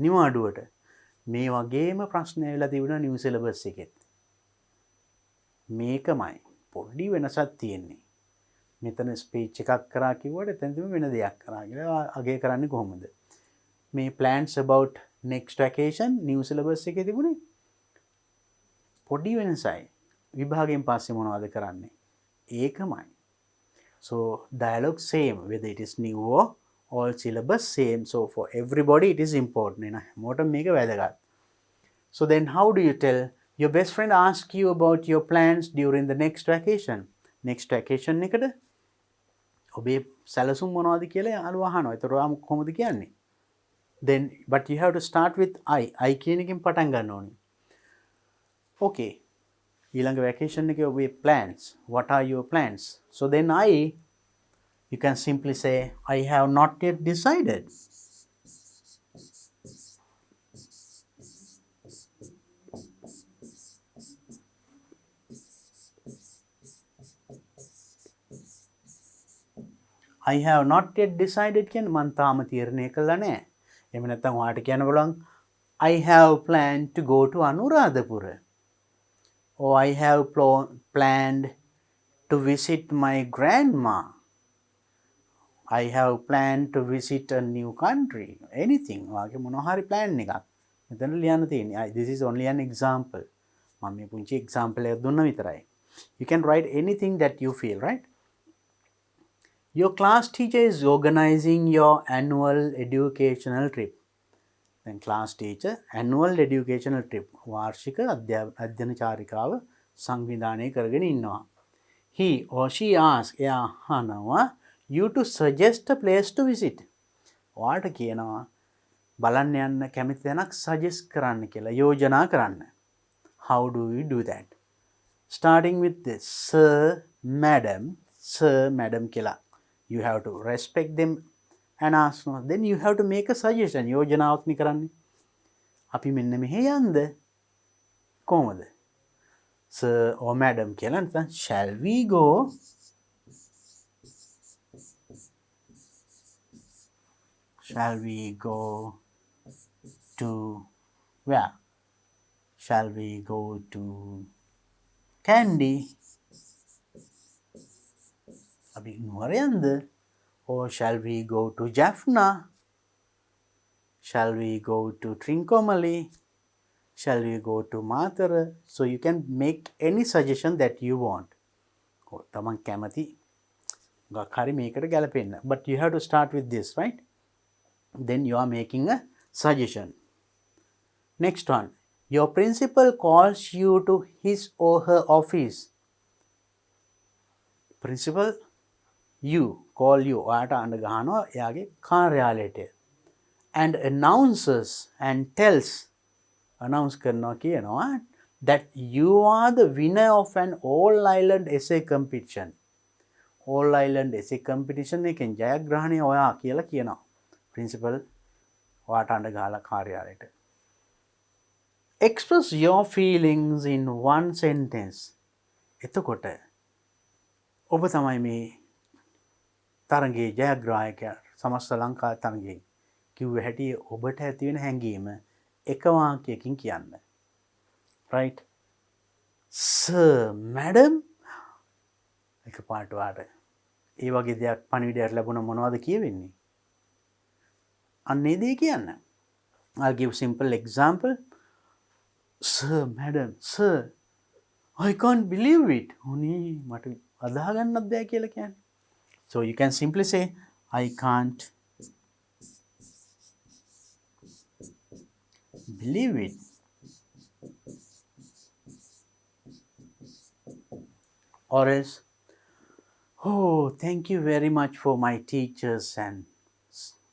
නිවාඩුවට මේ වගේම ප්‍රශ්න ඇවිල්ලා තිබුණා new syllabus එකෙත්. මේකමයි පොඩි වෙනසක් තියෙන්නේ. මෙතන ස්පීච් එකක් කරා කිව්වට එතනදිම වෙන දෙයක් කරා කියලා අගය කරන්නේ කොහොමද? මේ plans about next vacation new syllabus එකේ තිබුණේ පොඩි වෙනසයි. විභාගයෙන් පස්සේ මොනවද කරන්නේ? ඒකමයි. So dialogue same whether it is new or all syllabus same. So for everybody it is important. එන හැමෝටම මේක වැදගත්. So then how do you tell your best friend ask you about your plans during the next vacation? Next vacation එකට ඔබේ සැලසුම් මොනවද කියලා යාළුවා අහනවා. ඒතර ඔයා කොහොමද කියන්නේ? Then but you have to start with I කියන එකෙන් පටන් ගන්න ඕනේ. Okay. ඊළඟ vacation එකේ ඔබේ plans. What are your plans? So then you can simply say I have not yet decided. I have not yet decided කියන්නේ මම තාම තීරණය කළා නැහැ. එහෙම නැත්නම් ඔයාට කියන්න බලන්න I have planned to go to Anuradhapura. Or I have planned to visit my grandma. I have planned to visit a new country. Anything. ඔයාගේ මොනවා හරි plan එකක්. මෙතන ලියන්න තියෙන්නේ. This is only an example. මම මේ පුංචි example එකක් දුන්නා විතරයි. You can write anything that you feel, right? Your class teacher is organizing your annual educational trip. Then class teacher annual educational trip වාර්ෂික අධ්‍යයන චාරිකාව සංවිධානය කරගෙන ඉන්නවා. He or she asks එයා අහනවා you to suggest a place to visit. ඔයාට කියනවා බලන්න යන්න කැමති තැනක් suggest කරන්න කියලා යෝජනා කරන්න. How do we do that? Starting with this sir, madam කියලා. You have to respect them and ask no. Then you have to make a suggestion. යෝජනාවක් නේ කරන්නේ. අපි මෙන්න මෙහෙ යන්ද කොහමද? Sir or madam කියලා නැත්නම් shall we go? Shall we go to where? Shall we go to Kandy? අපි නුවර යන්ද? Or shall we go to Jaffna? Shall we go to Trincomalee? Shall we go to Mathura? So you can make any suggestion that you want. තමන් කැමති ගක් හරි මේකට ගැලපෙන්න. But you have to start with this, right? Then you are making a suggestion. Next one. Your principal calls you to his or her office. Principal you call you ඔයාට අඬ ගහනවා එයාගේ කාර්යාලයට and announces and tells announce කරනවා කියනවා that you are the winner of an all island essay competition. all island essay competition එකෙන් ජයග්‍රහණය ඔයා කියලා කියනවා principal ඔයාට අඬ ගහලා කාර්යාලයට. Express your feelings in one sentence. එතකොට ඔබ තමයි මේ තරගේ ජයග්‍රාහකයා සමස්ත ලංකා තරගේ කිව්ව හැටි ඔබට ඇති වෙන හැඟීම එක වාක්‍යයකින් කියන්න. right? Sir, madam එකපාරට වාට ඒ වගේ දෙයක් පණිවිඩයක් ලැබුණ මොනවද කියවෙන්නේ? අන්නේ දේ කියන්න. I'll give simple example. Sir, madam, sir, I can't believe it. ඔනේ මට අදා ගන්නත් බෑ කියලා කියන්නේ. So you can simply say I can't believe it. Or else, oh, thank you very much for my teachers and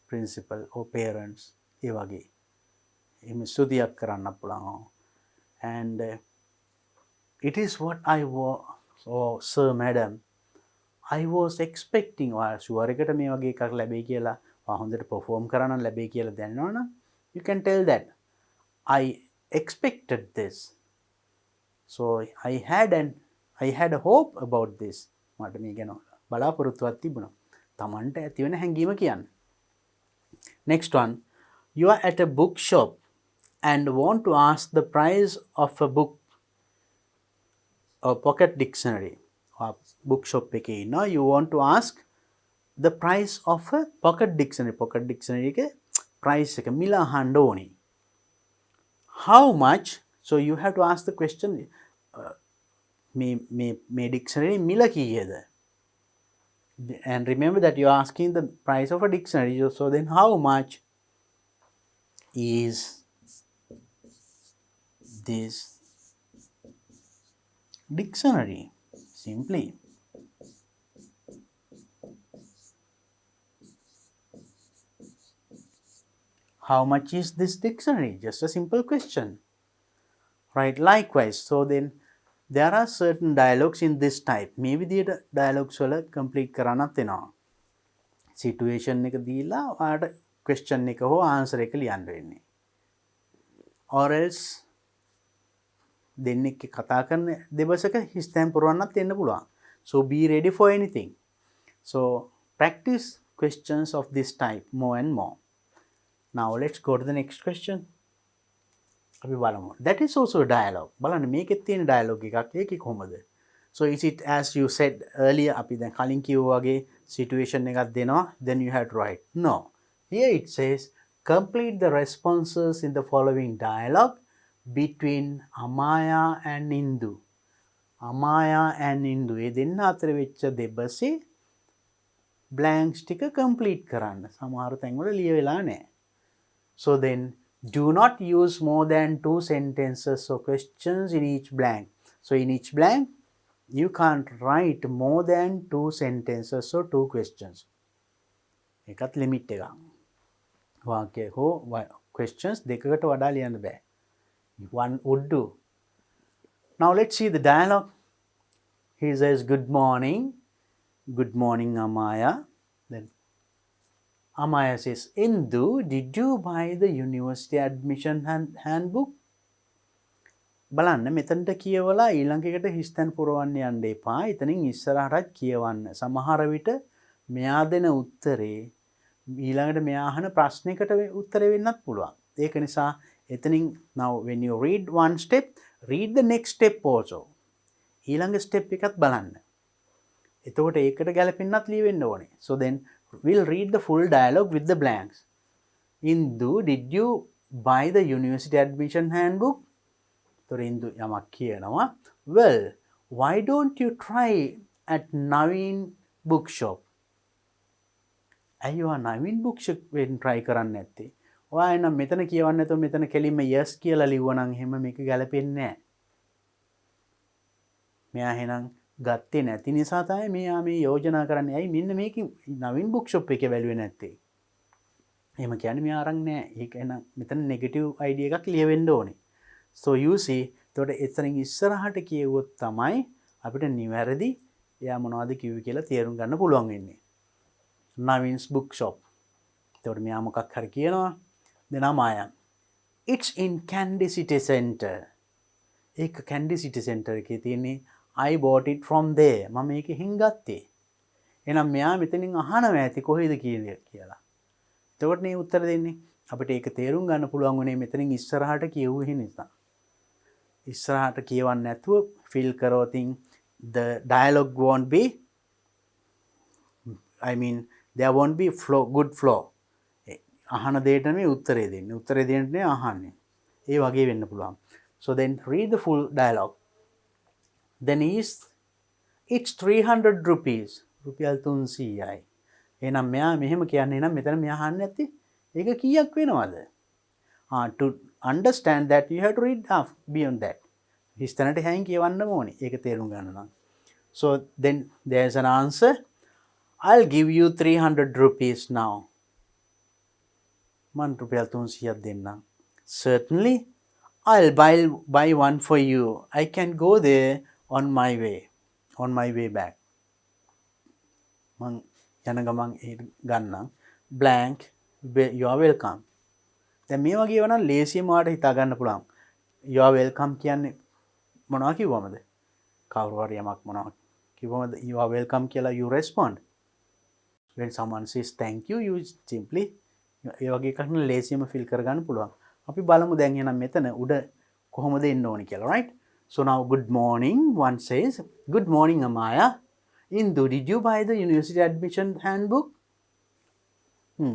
principal or parents. ඒ වගේ එහෙම ස්තුතියක් කරන්න පුළුවන්. And it is what I was, oh sir, madam, I was expecting. Sure එකට මේ වගේ එකක් ලැබෙයි කියලා, හොඳට perform කරන්න ලැබෙයි කියලා දැනනවනම් you can tell that I expected this. So I had a hope about this. මට මේ ගැන බලාපොරොත්තුවක් තිබුණා. තමන්ට ඇතිවෙන හැඟීම කියන්න. Next one, you are at a bookshop and want to ask the price of a book or pocket dictionary. Bookshop එකේ ඉන්නවා, you want to ask the price of a pocket dictionary. Pocket dictionary එකේ price එක මිල අහන්න ඕනේ. How much? So you have to ask the question, මේ dictionary මිල කීයද? And remember that you are asking the price of a dictionary. So then how much is this dictionary? Simply. How much is this dictionary? Just a simple question. Right? Likewise, so then there are certain dialogues in this type. මේ විදිහට dialogues වල complete කරන්නත් වෙනවා. Situation එක දීලා ඔයාලට question එක හෝ answer එක ලියන්න වෙන්නේ. Or else දෙන්නෙක් කතා කරන දෙබසක හිස්තැන් පුරවන්නත් වෙන්න පුළුවන්. So be ready for anything. So practice questions of this type more and more. Now let's go to the next question. අපි බලමු. That is also a dialogue. බලන්න මේකෙත් තියෙන dialogue එකක්. ඒකේ කොහොමද? So is it as you said earlier, අපි දැන් කලින් කිව්වා වගේ situation එකක් දෙනවා, then you have to write. No. Here it says complete the responses in the following dialogue between Amaya and Indu. Amaya and Indu. ඒ දෙන්න අතර වෙච්ච දෙබසේ blanks ටික complete කරන්න. සමහර තැන්වල ලියවෙලා නැහැ. So then do not use more than 2 sentences or questions in each blank. So in each blank, you can't write more than 2 sentences or 2 questions. එකත් limit එකක්. වාක්‍ය හෝ questions දෙකකට වඩා ලියන්න බෑ. One would do. Now let's see the dialogue. He says, good morning. Good morning, Amaya. Then Amaya says, Indu, did you buy the university admission handbook? බලන්න මෙතනට කියවලා ඊළඟ එකට හිස්තැන් පුරවන්න යන්න එපා. එතනින් ඉස්සරහටත් කියවන්න. සමහර විට මෙයා දෙන උත්තරේ ඊළඟට මෙයා අහන ප්‍රශ්නයකට උත්තරේ වෙන්නත් පුළුවන්. ඒක නිසා එතනින් now when you read one step, read the next step also. ඊළඟ step එකත් බලන්න. එතකොට ඒකට ගැලපෙන්නත් ලියවෙන්න ඕනේ. So then we'll read the full dialogue with the blanks. Indu, did you buy the university admission handbook? So Indu yamak කියනවා. Well, why don't you try at Naveen bookshop? අයියෝ Naveen bookshop වෙන් try කරන්න නැත්තේ. ඔයා එනම් මෙතන කියවන්න නැතුව මෙතන කෙලින්ම yes කියලා ලිව්වනම් එහෙම මේක ගැලපෙන්නේ නැහැ. මෙයා එහෙනම් ගත්තේ නැති නිසා තමයි මෙයා මේ යෝජනා කරන්නේ. ඇයි මෙන්න මේක නවීන් bookshop එකේ වැළුවේ නැත්තේ? එහෙම කියන්නේ මෙයා අරන් නැහැ. ඒක එහෙනම් මෙතන negative idea එකක් ලියවෙන්න ඕනේ. So you see, එතකොට එතනින් ඉස්සරහට කියවුවොත් තමයි අපිට නිවැරදි එයා මොනවද කිව්වේ කියලා තේරුම් ගන්න පුළුවන් වෙන්නේ. Naveen's bookshop. එතකොට මෙයා මොකක් හරි කියනවා. then Amaya, it's in Candy City Center. ඒක Candy City Center එකේ තියෙන්නේ. I bought it from there. මම මේක හින් ගත්තේ. එහෙනම් මෙයා මෙතනින් අහනවා ඇති කොහෙද කියලා. එතකොට මේ උත්තර දෙන්නේ. අපිට ඒක තේරුම් ගන්න පුළුවන් වුණේ මෙතනින් ඉස්සරහට කියවුවේ නිසා. ඉස්සරහට කියවන්න නැතුව fill කරවතින් the dialogue won't be, I mean there won't be good flow. අහන දෙයට නෙමෙයි උත්තරේ දෙන්නේ. උත්තරේ දෙන්නේ අහන්නේ. ඒ වගේ වෙන්න පුළුවන්. So then read the full dialogue. Then it's 300 rupees. රුපියල් 300යි. එහෙනම් මෙයා මෙහෙම කියන්නේ නම් මෙතන මෙයා අහන්නේ නැත්තේ ඒක කීයක් වෙනවද? understand that you have to read beyond that. හිස්තැනට හැයින් කියවන්න ඕනේ. ඒක තේරුම් ගන්න නම්. So then there's an answer. I'll give you 300 rupees now. මන් රුපියල් 300ක් දෙන්නම්. Certainly, I'll buy one for you. I can go there on my way back. මං යන ගමන් ගන්නම්. Blank, you are welcome. දැන් මේ වගේ වුණා ලේසියෙන්ම ඔයාලට හිතා ගන්න පුළුවන්. You are welcome කියන්නේ මොනවා කිව්වමද? කවුරු හරි යමක් මොනවා කිව්වමද? You are welcome කියලා you respond. When someone says thank you, you simply ඒ වගේ එකක් නේ ලේසියෙන්ම ෆිල් කරගන්න පුළුවන්. අපි බලමු දැන් එහෙනම් මෙතන උඩ කොහොමද එන්න ඕනි කියලා, right? So now good morning, one says, good morning Amaya. Indu, did you buy the university admission handbook?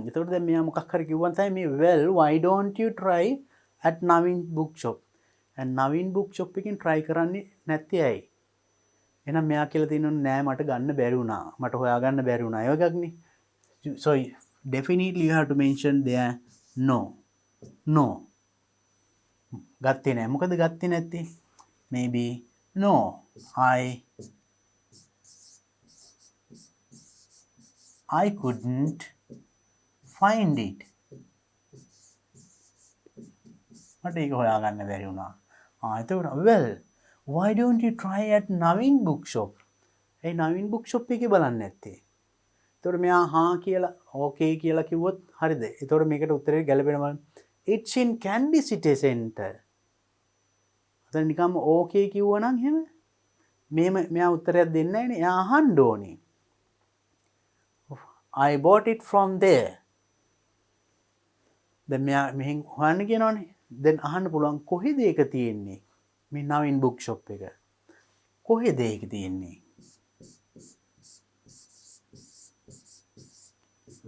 එතකොට දැන් මෙයා මොකක් හරි කිව්වන් තමයි මේ well, why don't you try at Navin bookshop? and Navin bookshop එකෙන් try කරන්නේ නැත්තේ ඇයි? එහෙනම් මෙයා කියලා තියෙනවා නෑ මට ගන්න බැරි වුණා. මට හොයාගන්න බැරි වුණා. ඒ වගේක්නේ. So definitely you have to mention there no. ගත්තේ නෑ. මොකද ගත්තේ නැත්තේ? Maybe no, I couldn't find it. මට ඒක හොයාගන්න බැරි වුණා. එතකොට well, why don't you try at Navin bookshop? A Navin bookshop එකේ බලන්න නැත්තේ. එතකොට මෙයා හා කියලා okay කියලා කිව්වොත් හරිද? එතකොට මේකට උත්තරේ ගැලපෙනවා. It's in Candy City Center. අතන නිකම්ම okay කිව්වනම් එහෙම මෙයා උත්තරයක් දෙන්නේ නැහැනේ. එයා අහන්න ඕනේ. I bought it from there. දැන් මෙයා මෙහෙන් හොයන්න කියනවනේ. දැන් අහන්න පුළුවන් කොහෙද ඒක තියෙන්නේ? මේ Navin bookshop එක. කොහෙද ඒක තියෙන්නේ?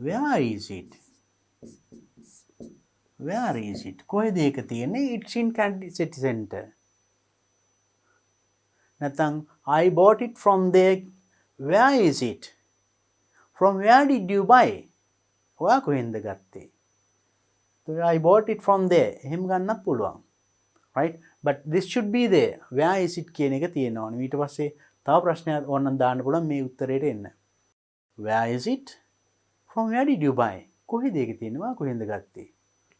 Where is it? කොහෙද ඒක තියෙන්නේ? It's in Candy City Center. නැත්නම් I bought it from there. Where is it? From where did you buy? ඔයා කොහෙන්ද ගත්තේ? So I bought it from there. එහෙම ගන්නත් පුළුවන්. Right? But this should be there. Where is it කියන එක තියෙනවා. ඊට පස්සේ තව ප්‍රශ්නයක් ඕනනම් දාන්න පුළුවන් මේ උත්තරේට එන්න. Where is it? From where did you buy? කොහෙද ඒක තියෙන්නේ? ඔයා කොහෙන්ද ගත්තේ?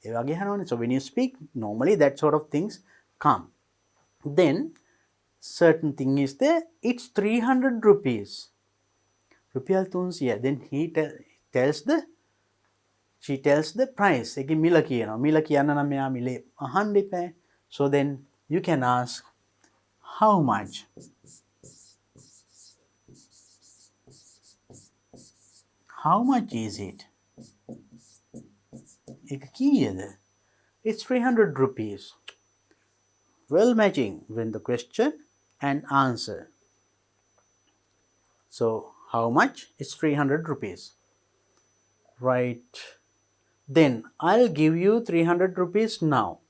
ඒ වගේ අහනවනේ. So when you speak, normally that sort of things come. Then certain thing is there. It's 300 rupees. රුපියල් 300. Then she tells the price. ඒකේ මිල කියනවා. මිල කියන්න නම් මෙයා මිලේ අහන්න එපා. So then you can ask how much? How much is it? ඒක කීයද? It's 300 rupees. Well matching when the question and answer. So how much? It's 300 rupees. Right. Then I'll give you 300 rupees now.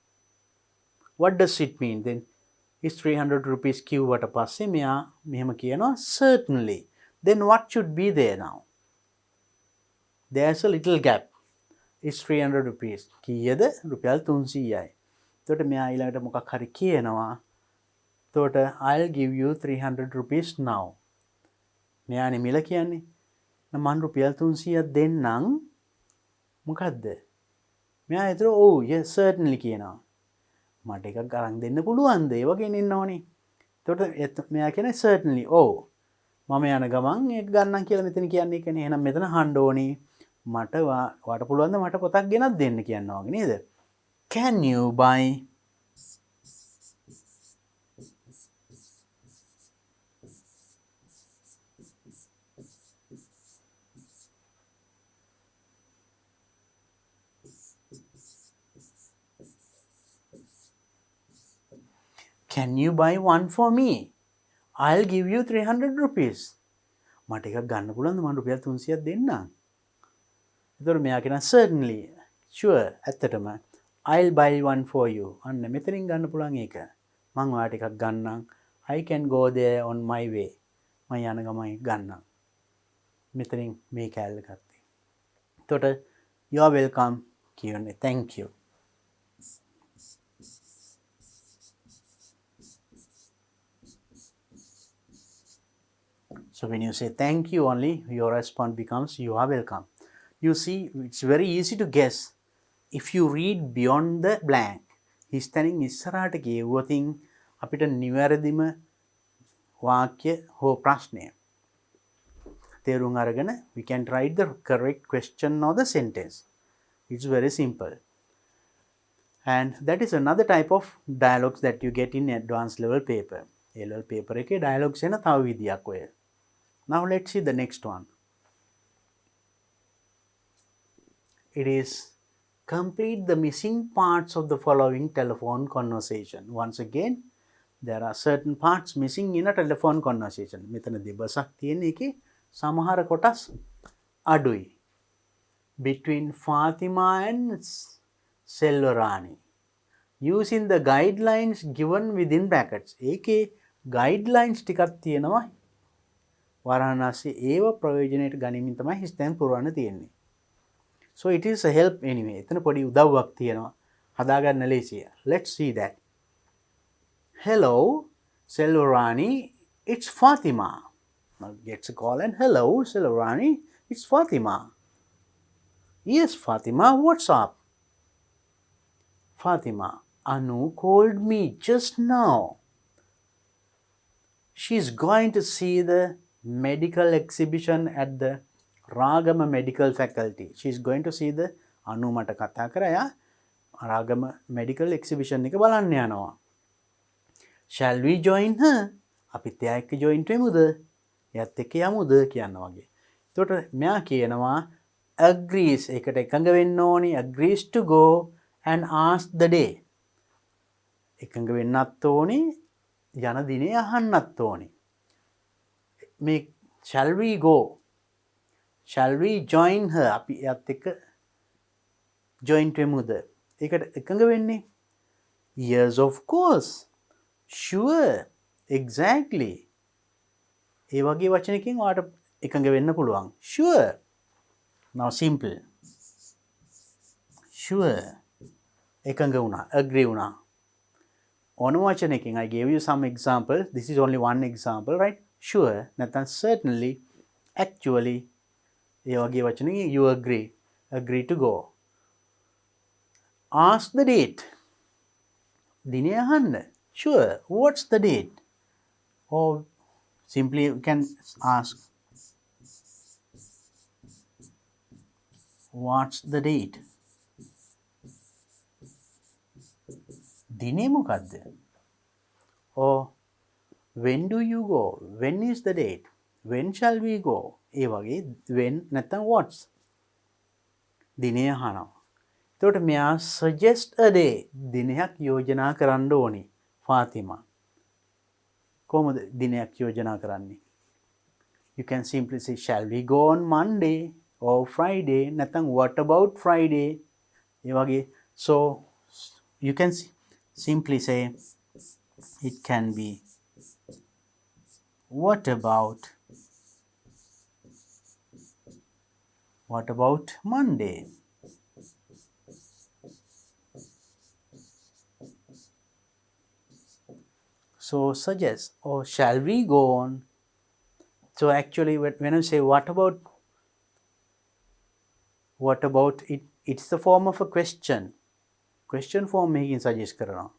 What does it mean then? Is 300 rupees කිව්වට පස්සේ මෙයා මෙහෙම කියනවා certainly. Then what should be there now? There's a little gap. It's 300 rupees. කීයද? රුපියල් 300යි. එතකොට මෙයා ඊළඟට මොකක් හරි කියනවා. එතකොට I'll give you 300 rupees now. මෙයානේ මිල කියන්නේ. මම රුපියල් 300ක් දෙන්නම්. මොකද්ද? මෙයා හිතුව oh yes certainly කියනවා. මට එකක් අරන් දෙන්න පුළුවන්ද? ඒ වගේ ඉන්න ඕනේ. එතකොට මෙයා කියන්නේ certainly oh මම යන ගමන් ඒක ගන්නම් කියලා මෙතන කියන්නේ ඒකනේ. එහෙනම් මෙතන අහන්න ඕනේ මට වාට පුළුවන්ද මට පොතක් ගෙනත් දෙන්න කියනවා වගේ නේද? Can you buy Can you buy one for me? I'll give you 300 rupees. මට එකක් ගන්න පුළුවන්ද? මම රුපියල් 300ක් දෙන්නම්. ඒතර මෙයා කියනවා certainly, sure, ඇත්තටම I'll buy one for you. අන්න මෙතනින් ගන්න පුළුවන් ඒක. මම ඔයාලට එකක් ගන්නම්. I can go there on my way. මම යන ගමන් ගන්නම්. මෙතනින් මේ කැලේ ගත්තේ. එතකොට you are welcome කියන්නේ thank you. So when you say thank you only, your response becomes you are welcome. You see, it's very easy to guess. If you read beyond the blank, හිස්තැනින් ඉස්සරහට කියවුවතින් අපිට නිවැරදිම වාක්‍ය හෝ ප්‍රශ්නය තේරුම් අරගෙන we can write the correct question or the sentence. It's very simple. And that is another type of dialogues that you get in advanced level paper. A-level paper එකේ dialogues එන තව විදියක් ඔය. Now let's see the next one. It is complete the missing parts of the following telephone conversation. Once again, there are certain parts missing in a telephone conversation. මෙතන දෙබසක් තියෙන එකේ සමහර කොටස් අඩුයි. Between Fatima and Selvarani. Using the guidelines given within brackets. ඒකේ guidelines ටිකක් තියෙනවා. වරහන් ඒව ප්‍රයෝජනයට ගනිමින් තමයි හිස්තැන් පුරවන්න තියෙන්නේ. So it is a help anyway. එතන පොඩි උදව්වක් තියෙනවා. හදාගන්න ලේසිය. Let's see that. Hello, Selvarani, it's Fatima. Now gets a call and hello, Selvarani, it's Fatima. Yes, Fatima, what's up? Fatima, Anu called me just now. She's going to see the medical exhibition at the Ragama Medical Faculty. She's going to see the Anu මට කතා කරා Ragama Medical Exhibition එක බලන්න යනවා. Shall we join her? අපිත් එයා එක්ක join වෙමුද? එයාත් එක්ක යමුද කියනවා වගේ. එතකොට මෙයා කියනවා agrees ඒකට එකඟ වෙන්න ඕනි agrees to go and ask the day. එකඟ වෙන්නත් ඕනි යන දිනේ අහන්නත් ඕනි. මේ shall we go? Shall we join her? අපි එයාත් එක්ක join වෙමුද? ඒකට එකඟ වෙන්නේ yes of course. Sure. Exactly. ඒ වගේ වචනකින් ඔයාට එකඟ වෙන්න පුළුවන්. Sure. Now simple. Sure. එකඟ වුණා. Agree වුණා. ඕන වචනකින් I gave you some example. This is only one example, right? Sure. නැත්නම් certainly. Actually. ඒ වගේ වචනකින් you agree. Agree to go. Ask the date. දිනය අහන්න. Sure. What's the date? Or simply you can ask what's the date? දිනේ මොකද්ද? Or when do you go? When is the date? When shall we go? ඒ වගේ when නැත්නම් what's දිනේ අහනවා. එතකොට මෙයා suggest a day දිනයක් යෝජනා කරන්න ඕනි ෆාතිමා. කොහොමද දිනයක් යෝජනා කරන්නේ? You can simply say shall we go on Monday or Friday නැත්නම් what about Friday? ඒ වගේ so you can simply say it can be what about Monday? So suggest or shall we go on? So actually when I say what about it, it's the form of a question. Question form making suggest කරනවා.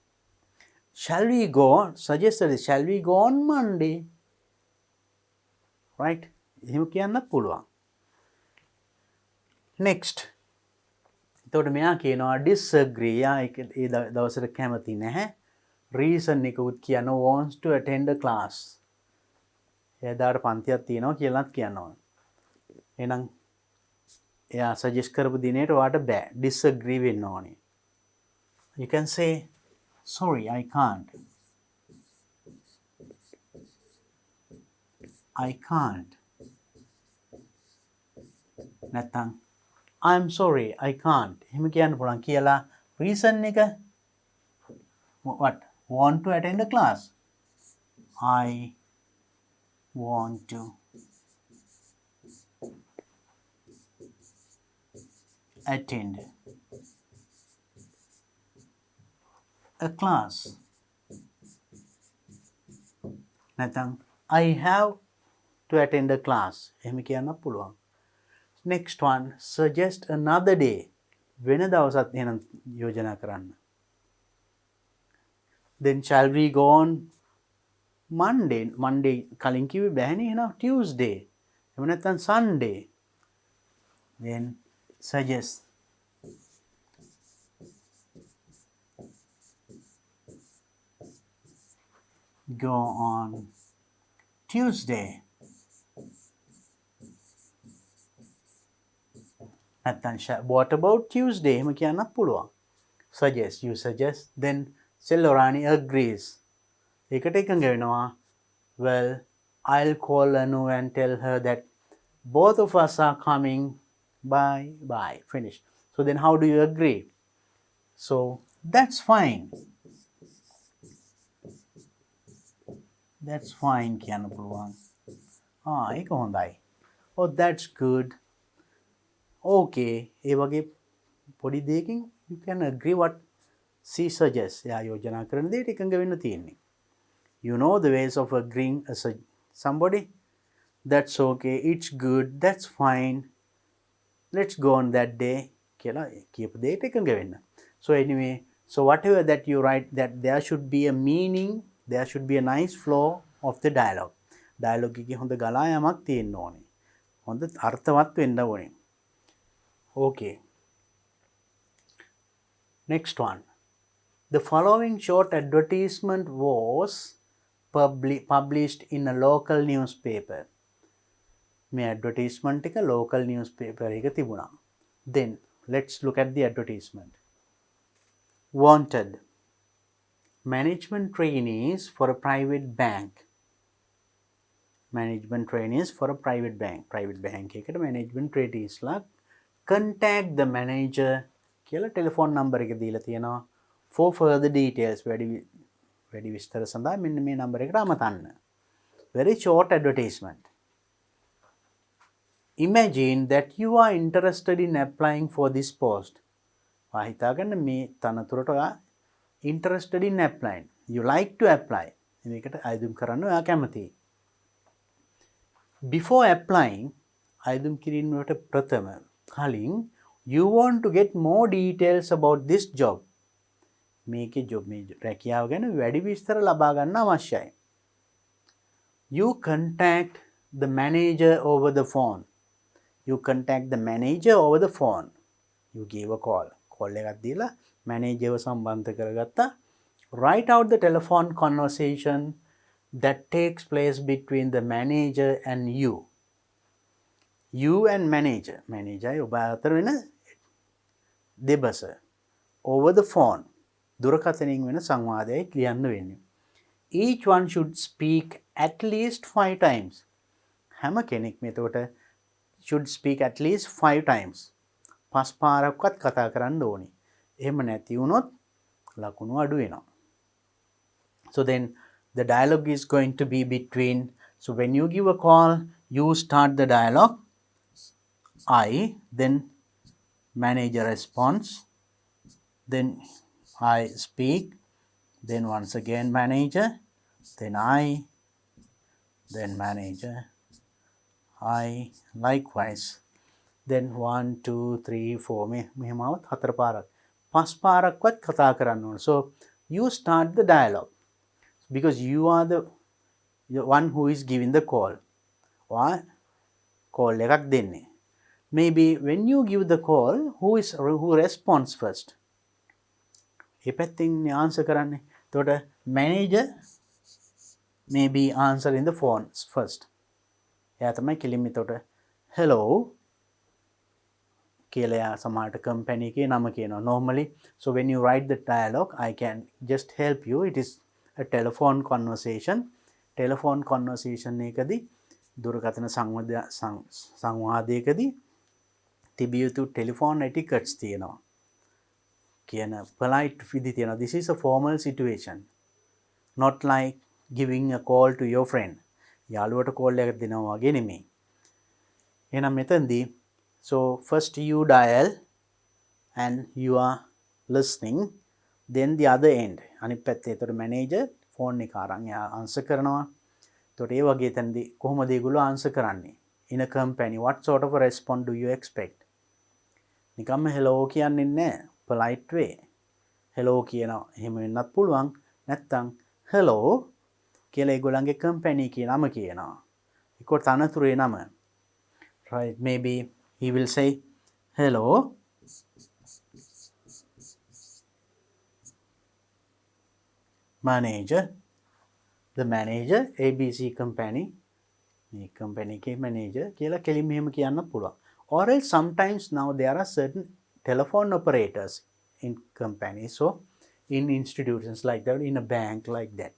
Shall we go on? Suggested shall we go on Monday? Right? එහෙම කියන්නත් පුළුවන්. Next. එතකොට මෙයා කියනවා disagree. යා ඒ දවසට කැමති නැහැ. Reason එකකුත් කියනවා wants to attend a class. එයාට පන්තියක් තියෙනවා කියලාත් කියනවා. එහෙනම් එයා suggest කරපු දිනේට ඔයාට බෑ. disagree වෙන්න ඕනේ. You can say sorry I can't. I can't. නැත්නම් I'm sorry I can't. එහෙම කියන්න පුළුවන් කියලා reason එක what? Want to attend a class. I want to attend a class. නැත්නම් I have to attend a class. එහෙම කියන්නත් පුළුවන්. Next one, suggest another day. වෙන දවසක් එහෙනම් යෝජනා කරන්න. Then shall we go on Monday? Monday කලින් කිව්වේ බෑනේ එහෙනම් Tuesday. එහෙම නැත්නම් Sunday. Then suggest go on Tuesday. නැත්නම් what about Tuesday? එහෙම කියන්නත් පුළුවන්. Suggest, you suggest, then Selorani agrees. ඒකට එකඟ වෙනවා. Well, I'll call Anu and tell her that both of us are coming. Bye. Finish. So then how do you agree? So that's fine. That's fine කියන්න පුළුවන්. ඒක හොඳයි. Oh, that's good. Okay. ඒ වගේ පොඩි දෙයකින් you can agree what she suggests. එයා යෝජනා කරන දෙයට එකඟ වෙන්න තියෙන්නේ. You know the ways of agreeing somebody. That's okay. It's good. That's fine. Let's go on that day. කියලා කියපු දෙයට එකඟ වෙන්න. So anyway, so whatever that you write, that there should be a meaning, there should be a nice flow of the dialogue. Dialogue එකේ හොඳ ගලා යමක් තියෙන්න ඕනේ. හොඳ අර්ථවත් වෙන්න ඕනේ. Okay. Next one. The following short advertisement was published in a local newspaper. මේ advertisement එක local newspaper එක තිබුණා. Then let's look at the advertisement. Wanted management trainees for a private bank. Management trainees for a private bank. Private bank එකට management trainees ලා contact the manager කියලා telephone number එක දීලා තියෙනවා. For further details වැඩි විස්තර සඳහා මෙන්න මේ number එකට අමතන්න. Very short advertisement. Imagine that you are interested in applying for this post. හිතාගන්න මේ තනතුරට ඔයා interested in applying. You like to apply. මේකට අයදුම් කරන්න ඔයා කැමතියි. Before applying, අයදුම් කිරීමට ප්‍රථම කලින් you want to get more details about this job. මේකේ job මේ රැකියාව ගැන වැඩි විස්තර ලබා ගන්න අවශ්‍යයි. You contact the manager over the phone. You contact the manager over the phone. You give a call. Call එකක් දීලා manager ව සම්බන්ධ කරගත්තා. Write out the telephone conversation that takes place between the manager and you. You and manager. Manager ඔබ අතර වෙන දෙබස. Over the phone. දුරකථනයෙන් වෙන සංවාදයයි ලියන්න වෙන්නේ. Each one should speak at least 5 times. හැම කෙනෙක්ම එතකොට should speak at least 5 times. 5 පාරක්වත් කතා කරන්න ඕනේ. එහෙම නැති වුණොත් ලකුණු අඩු වෙනවා. So then the dialogue is going to be between, so when you give a call, you start the dialogue. I, then manager responds, then I speak, then once again manager, then I, then manager, I, likewise. Then 1, 2, 3, 4 මෙහෙමවත් 4 පාරක් 5 පාරක්වත් කතා කරන්න ඕන. So you start the dialogue because you are the one who is giving the call. or call එකක් දෙන්නේ. Maybe when you give the call, who responds first? ඒ පැත්තෙන් answer කරන්නේ. එතකොට manager may be answering the phone first. එයා තමයි කෙලින්ම එතකොට hello කියලා එයා සමහරට company එකේ නම කියනවා. Normally, so when you write the dialogue, I can just help you. It is a telephone conversation. Telephone conversation එකදී දුරකථන සංවාදයකදී තිබිය යුතු telephone etiquettes තියෙනවා. කියන polite විදි තියෙනවා. This is a formal situation. Not like giving a call to your friend. යාළුවට call එකක් දෙනවා වගේ නෙමෙයි. එහෙනම් මෙතනදී so first you dial and you are listening, then the other end. අනිත් පැත්තේ ඒතර manager phone එක අරන් answer කරනවා. තොට ඒ වගේ තැන්දි කොහොමද ඒගොල්ලෝ ආන්සර් කරන්නේ? In a company, what sort of a response do you expect? නිකම්ම hello කියන්නේ නැහැ. polite way. hello කියනවා. එහෙම වෙන්නත් පුළුවන්. නැත්තම් hello කියලා ඒගොල්ලන්ගේ company එකේ නම කියනවා. ඒක තනතුරේ නම. Right, maybe he will say hello manager, the manager ABC company, මේ company එකේ manager කියලා කෙලින්ම එහෙම කියන්න පුළුවන්. Or else sometimes now there are certain telephone operators in companies, so in institutions like that, in a bank like that.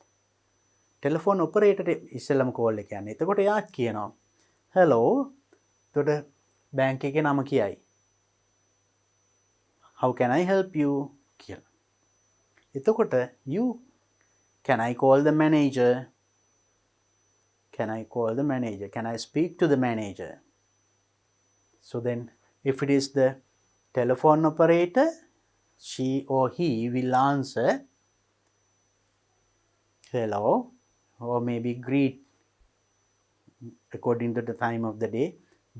Telephone operator ඉස්සෙල්ලම call එක යන්නේ. එතකොට එයා කියනවා hello, එතකොට bank එකේ නම කියයි. How can I help you? කියලා. එතකොට you, can I call the manager? Can I call the manager? Can I speak to the manager? So then if it is the telephone operator, she or he will answer hello, or maybe greet according to the time of the day.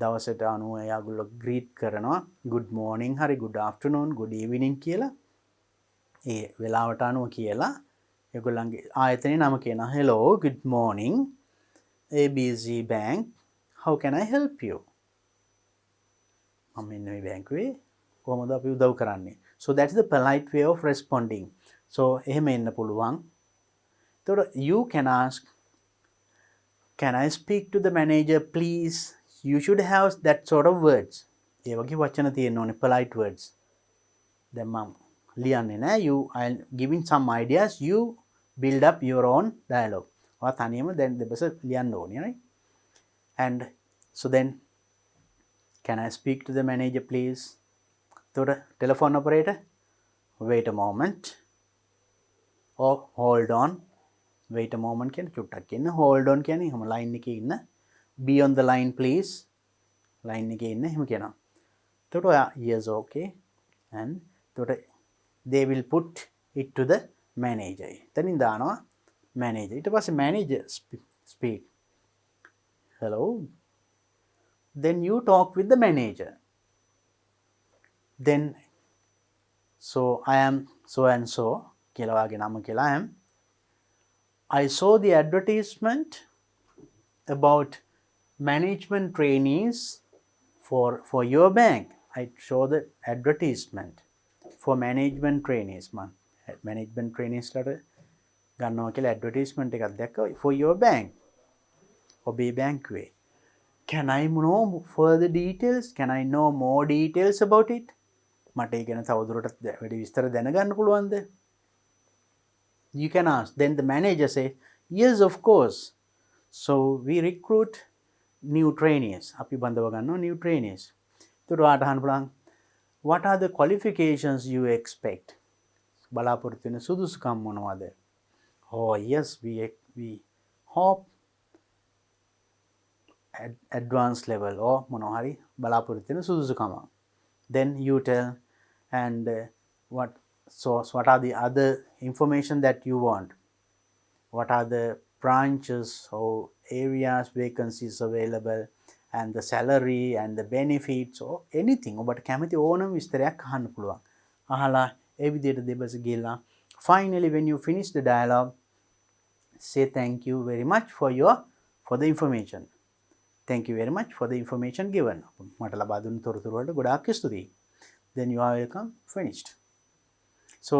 දවසට අනුව එයාගොල්ලෝ greet කරනවා good morning හරි good afternoon good evening කියලා. ඒ වෙලාවට අනුව කියලා ඒගොල්ලන්ගේ ආයතනයේ නම කියනවා hello good morning ABC bank, how can I help you? මම ඉන්නේ මේ බැංකුවේ කොහොමද අපි උදව් කරන්නේ? So that's the polite way of responding. So එහෙම එන්න පුළුවන්. එතකොට you can ask, can I speak to the manager please? You should have that sort of words. ඒ වගේ වචන තියෙන්න ඕනේ, polite words. දැන් මම ලියන්නේ නෑ. You, I'm giving some ideas. You build up your own dialogue. ඔයා තනියම දැන් දෙබස ලියන්න ඕනේ, right? And so then, can I speak to the manager please? එතකොට telephone operator, wait a moment. Or hold on. Wait a moment කියන්නේ චුට්ටක් ඉන්න. Hold on කියන්නේ එහෙම line එකේ ඉන්න. Be on the line please. line එකේ ඉන්න එහෙම කියනවා. එතකොට ඔයා yes okay. And එතකොට they will put it to the manager. එතනින් දානවා manager. ඊට පස්සේ manager speak. Hello. Then you talk with the manager. Then so I am so and so කියලා වාගේ නම කියලා I saw the advertisement about management trainees for your bank. I saw the advertisement for management trainees. Management trainees ලට ගන්නවා කියලා advertisement එකක් දැක්කා for your bank. ඔබේ බැංකුවේ. Can I know further details? Can I know more details about it? මට ඒ ගැන තවදුරටත් වැඩි විස්තර දැනගන්න පුළුවන්ද? You can ask. Then the manager say, yes, of course. So we recruit new trainees. අපි බඳව ගන්නවා new trainees. එතකොට ඔයාට අහන්න පුළුවන්, what are the qualifications you expect? බලාපොරොත්තු වෙන සුදුසුකම් මොනවද? Oh yes, we hope advanced level or මොනවා හරි බලාපොරොත්තු වෙන සුදුසුකම. Then you tell and what are the other information that you want? What are the branches or areas vacancies available and the salary and the benefits or anything. ඔබට කැමති ඕනම විස්තරයක් අහන්න පුළුවන්. අහලා ඒ විදිහට දෙබස ගිහලා finally when you finish the dialogue, say thank you very much for the information. Thank you very much for the information given. මට ලබා දුන්න තොරතුරු වලට ගොඩාක් ස්තුතියි. Then you are welcome. Finished. So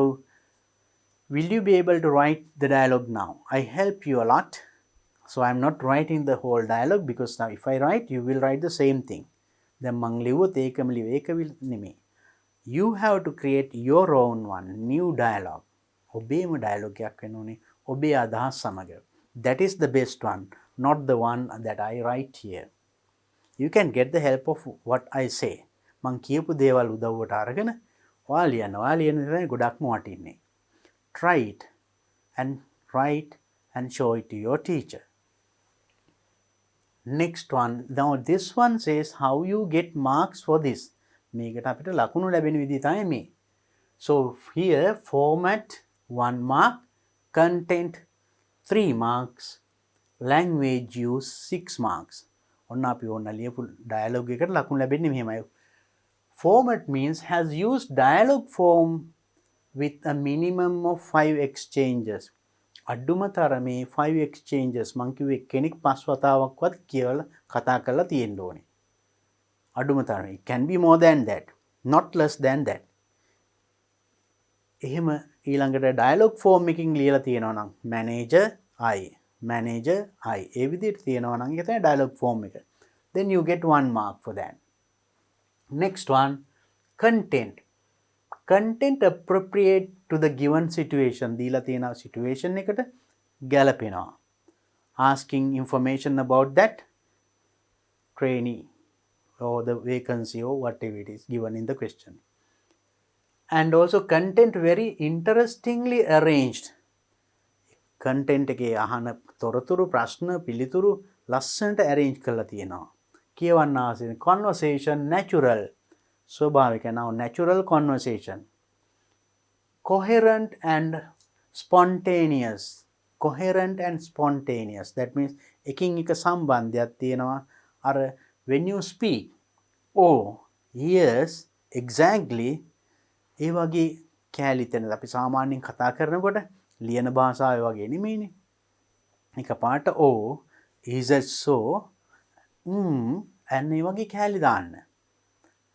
will you be able to write the dialogue now? I help you a lot. So I'm not writing the whole dialogue because now if I write, you will write the same thing. Then මං ලිව්වොත් ඒකම ලිව ඒක නෙමෙයි. You have to create your own one, new dialogue. ඔබේම dialogue එකක් වෙන්න ඕනේ. ඔබේ අදහස් සමග. That is the best one, not the one that I write here. You can get the help of what I say. මං කියපු දේවල් උදව්වට අරගෙන ඔයා ලියන්න තමයි ගොඩක්ම වටින්නේ. Try it and write and show it to your teacher. Next one. Now this one says how you get marks for this. මේකට අපිට ලකුණු ලැබෙන විදිහ තමයි මේ. So here format 1 mark, content 3 marks, language use 6 marks. ඔන්න අපි ඕන්න ලියපු dialogue එකට ලකුණු ලැබෙන්නේ මෙහෙමයි. Format means has used dialogue form with a minimum of 5 exchanges. අඩුම තරමේ 5 exchanges මං කිව්වේ කෙනෙක් 5 වතාවක්වත් කියලා කතා කරලා තියෙන්න ඕනේ. අඩුම තරමේ. It can be more than that, not less than that. එහෙම ඊළඟට dialogue form එකකින් ලියලා තියෙනවා නම් manager I ඒ විදිහට තියෙනවා නම් ඒක තමයි dialogue form එක. Then you get 1 mark for that. Next one, content. Content appropriate to the given situation. දීලා තියෙන situation එකට ගැලපෙනවා. Asking information about that trainee or the vacancy or whatever it is given in the question. And also content very interestingly arranged. Content එකේ අහන තොරතුරු ප්‍රශ්න පිළිතුරු ලස්සනට arrange කරලා තියෙනවා. කියවන්න ආසෙන conversation natural. ස්වභාවික now natural conversation. Coherent and spontaneous. Coherent and spontaneous. That means එකින් එක සම්බන්ධයක් තියෙනවා. අර when you speak, oh yes exactly ඒ වගේ කෑලි තැන අපි සාමාන්‍යයෙන් කතා කරනකොට ලියන භාෂාවේ වගේ නෙමෙයිනේ. එකපාරට oh is it so and ඒ වගේ කෑලි දාන්න.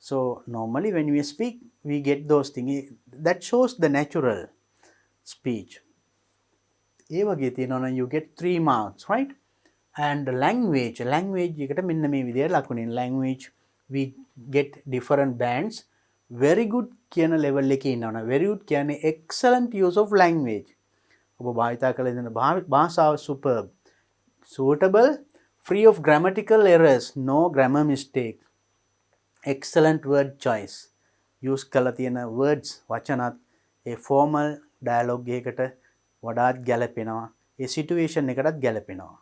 So normally when we speak we get those things that shows the natural speech. ඒ වගේ තියෙනවා you get 3 marks, right? And language එකට මෙන්න මේ විදිහට ලකුණින් language we get different bands. Very good කියන level එකේ ඉන්නවනේ. Very good කියන්නේ excellent use of language. ඔබ භාවිතා කළ දෙන භාෂාව superb. Suitable, free of grammatical errors, no grammar mistake. Excellent word choice. Use කළ තියෙන words වචනත් ඒ formal dialogue එකකට වඩාත් ගැලපෙනවා. ඒ situation එකටත් ගැලපෙනවා.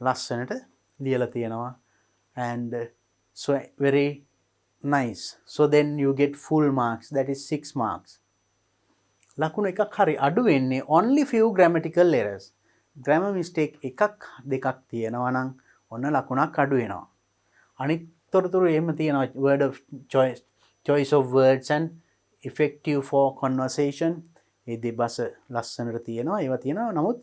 ලස්සනට ලියලා තියෙනවා. And so very nice. So then you get full marks. That is 6 marks. ලකුණු එකක් හරි අඩු වෙන්නේ only few grammatical errors. Grammar mistake එකක් දෙකක් තියෙනවා නම් ඔන්න ලකුණක් අඩු වෙනවා. අනිත් තොරතුරු එහෙම තියෙනවා word of choice of words and effective for conversation. ඒ දෙබස ලස්සනට තියෙනවා. ඒවා තියෙනවා. නමුත්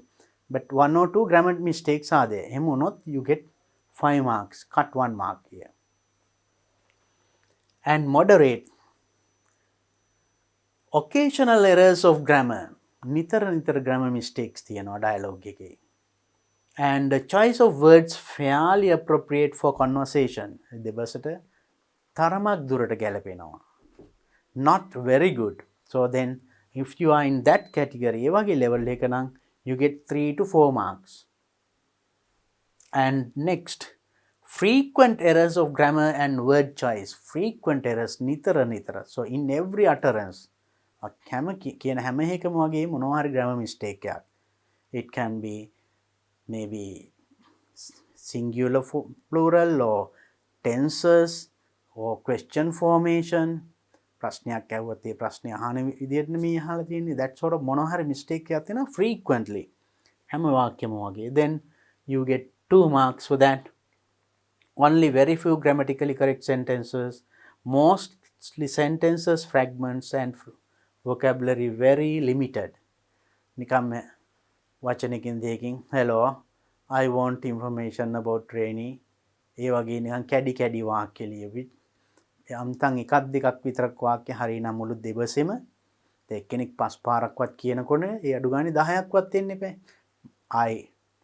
but 1 or 2 grammar mistakes are there. එහෙම වුණොත් you get 5 marks. Cut 1 mark here. And moderate. Occasional errors of grammar. නිතර grammar mistakes තියෙනවා dialogue එකේ. And the choice of words fairly appropriate for conversation. දෙබසට තරමක් දුරට ගැලපෙනවා. Not very good. So then if you are in that category ඒ වගේ level එක නම් you get 3 to 4 marks. And next, frequent errors of grammar and word choice. Frequent errors නිතර. So in every utterance කියන හැම එකම වගේ මොනවා හරි grammar mistake එකක්. It can be maybe singular plural or tenses or question formation. ප්‍රශ්නයක් ඇහුවත් ඒ ප්‍රශ්නේ අහන විදිහට නෙමෙයි අහලා තියෙන්නේ. that sort of මොනවා හරි mistake එකක් තියෙනවා frequently. හැම වාක්‍යම වගේ. Then you get 2 marks for that. Only very few grammatically correct sentences. Mostly sentences, fragments and vocabulary very limited. නිකම් වචනකින් දෙකකින් hello I want information about trainee. ඒ වගේ නිකන් කැඩි වාක්‍ය ලියවි. යම්තන් එකක් දෙකක් විතරක් වාක්‍ය හරියනම් මුළු දෙබසෙම එක්කෙනෙක් 5 පාරක්වත් කියනකොට ඒ අඩු ගානේ 10ක්වත් එන්න එපා. I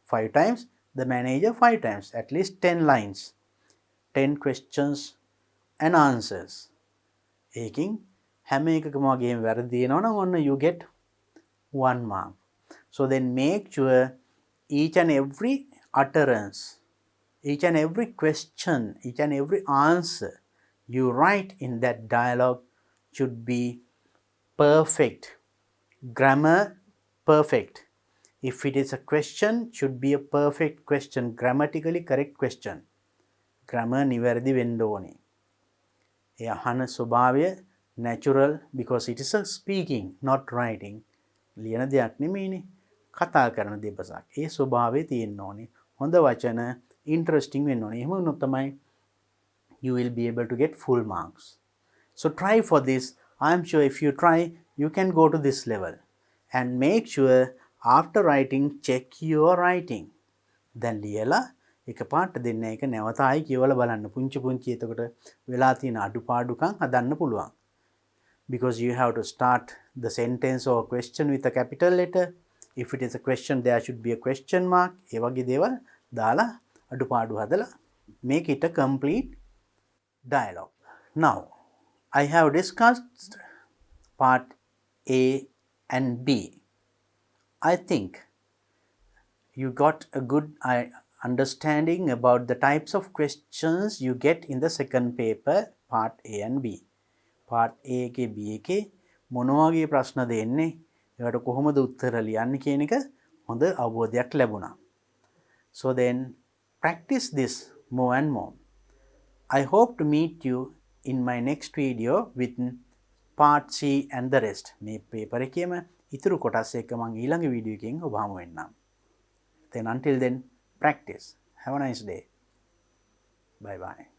5 times, the manager 5 times, at least 10 lines, 10 questions and answers. ඒකින් හැම එකකම වගේම වැරදි දිනනවා නම් ඔන්න you get 1 mark. So then make sure each and every utterance, each and every question, each and every answer you write in that dialogue should be perfect. Grammar perfect. If it is a question, should be a perfect question, grammatically correct question. Grammar නිවැරදි වෙන්න ඕනේ. ඒ අහන ස්වභාවය natural because it is a speaking, not writing. ලියන දෙයක් නෙමෙයිනේ. කතා කරන දෙබසක්. ඒ ස්වභාවය තියෙන්න ඕනේ. හොඳ වචන interesting වෙන්න ඕනේ. එහෙම වුණොත් තමයි you will be able to get full marks. So try for this. I am sure if you try, you can go to this level. And make sure after writing, check your writing. දැන් ලියලා එකපාරට දෙන්න එක නැවත ආයි කියවලා බලන්න. පුංචි පුංචි එතකොට වෙලා තියෙන අඩුපාඩුකම් හදන්න පුළුවන්. Because you have to start the sentence or question with a capital letter. If it is a question, there should be a question mark. ඒ වගේ දේවල් දාලා අඩුපාඩු හදලා make it a complete dialogue. Now, I have discussed part A and B. I think you got a good understanding about the types of questions you get in the second paper, part A and B. part A එකේ B එකේ මොන වගේ ප්‍රශ්න දෙන්නේ, ඒකට කොහොමද උත්තර ලියන්නේ කියන එක හොඳ අවබෝධයක් ලැබුණා. So then practice this more and more. I hope to meet you in my next video with part C and the rest. මේ paper එකේම ඉතුරු කොටස් එක මම ඊළඟ වීඩියෝ එකකින් ඔබ හමු වෙන්නම්. Then until then, practice. Have a nice day. Bye bye.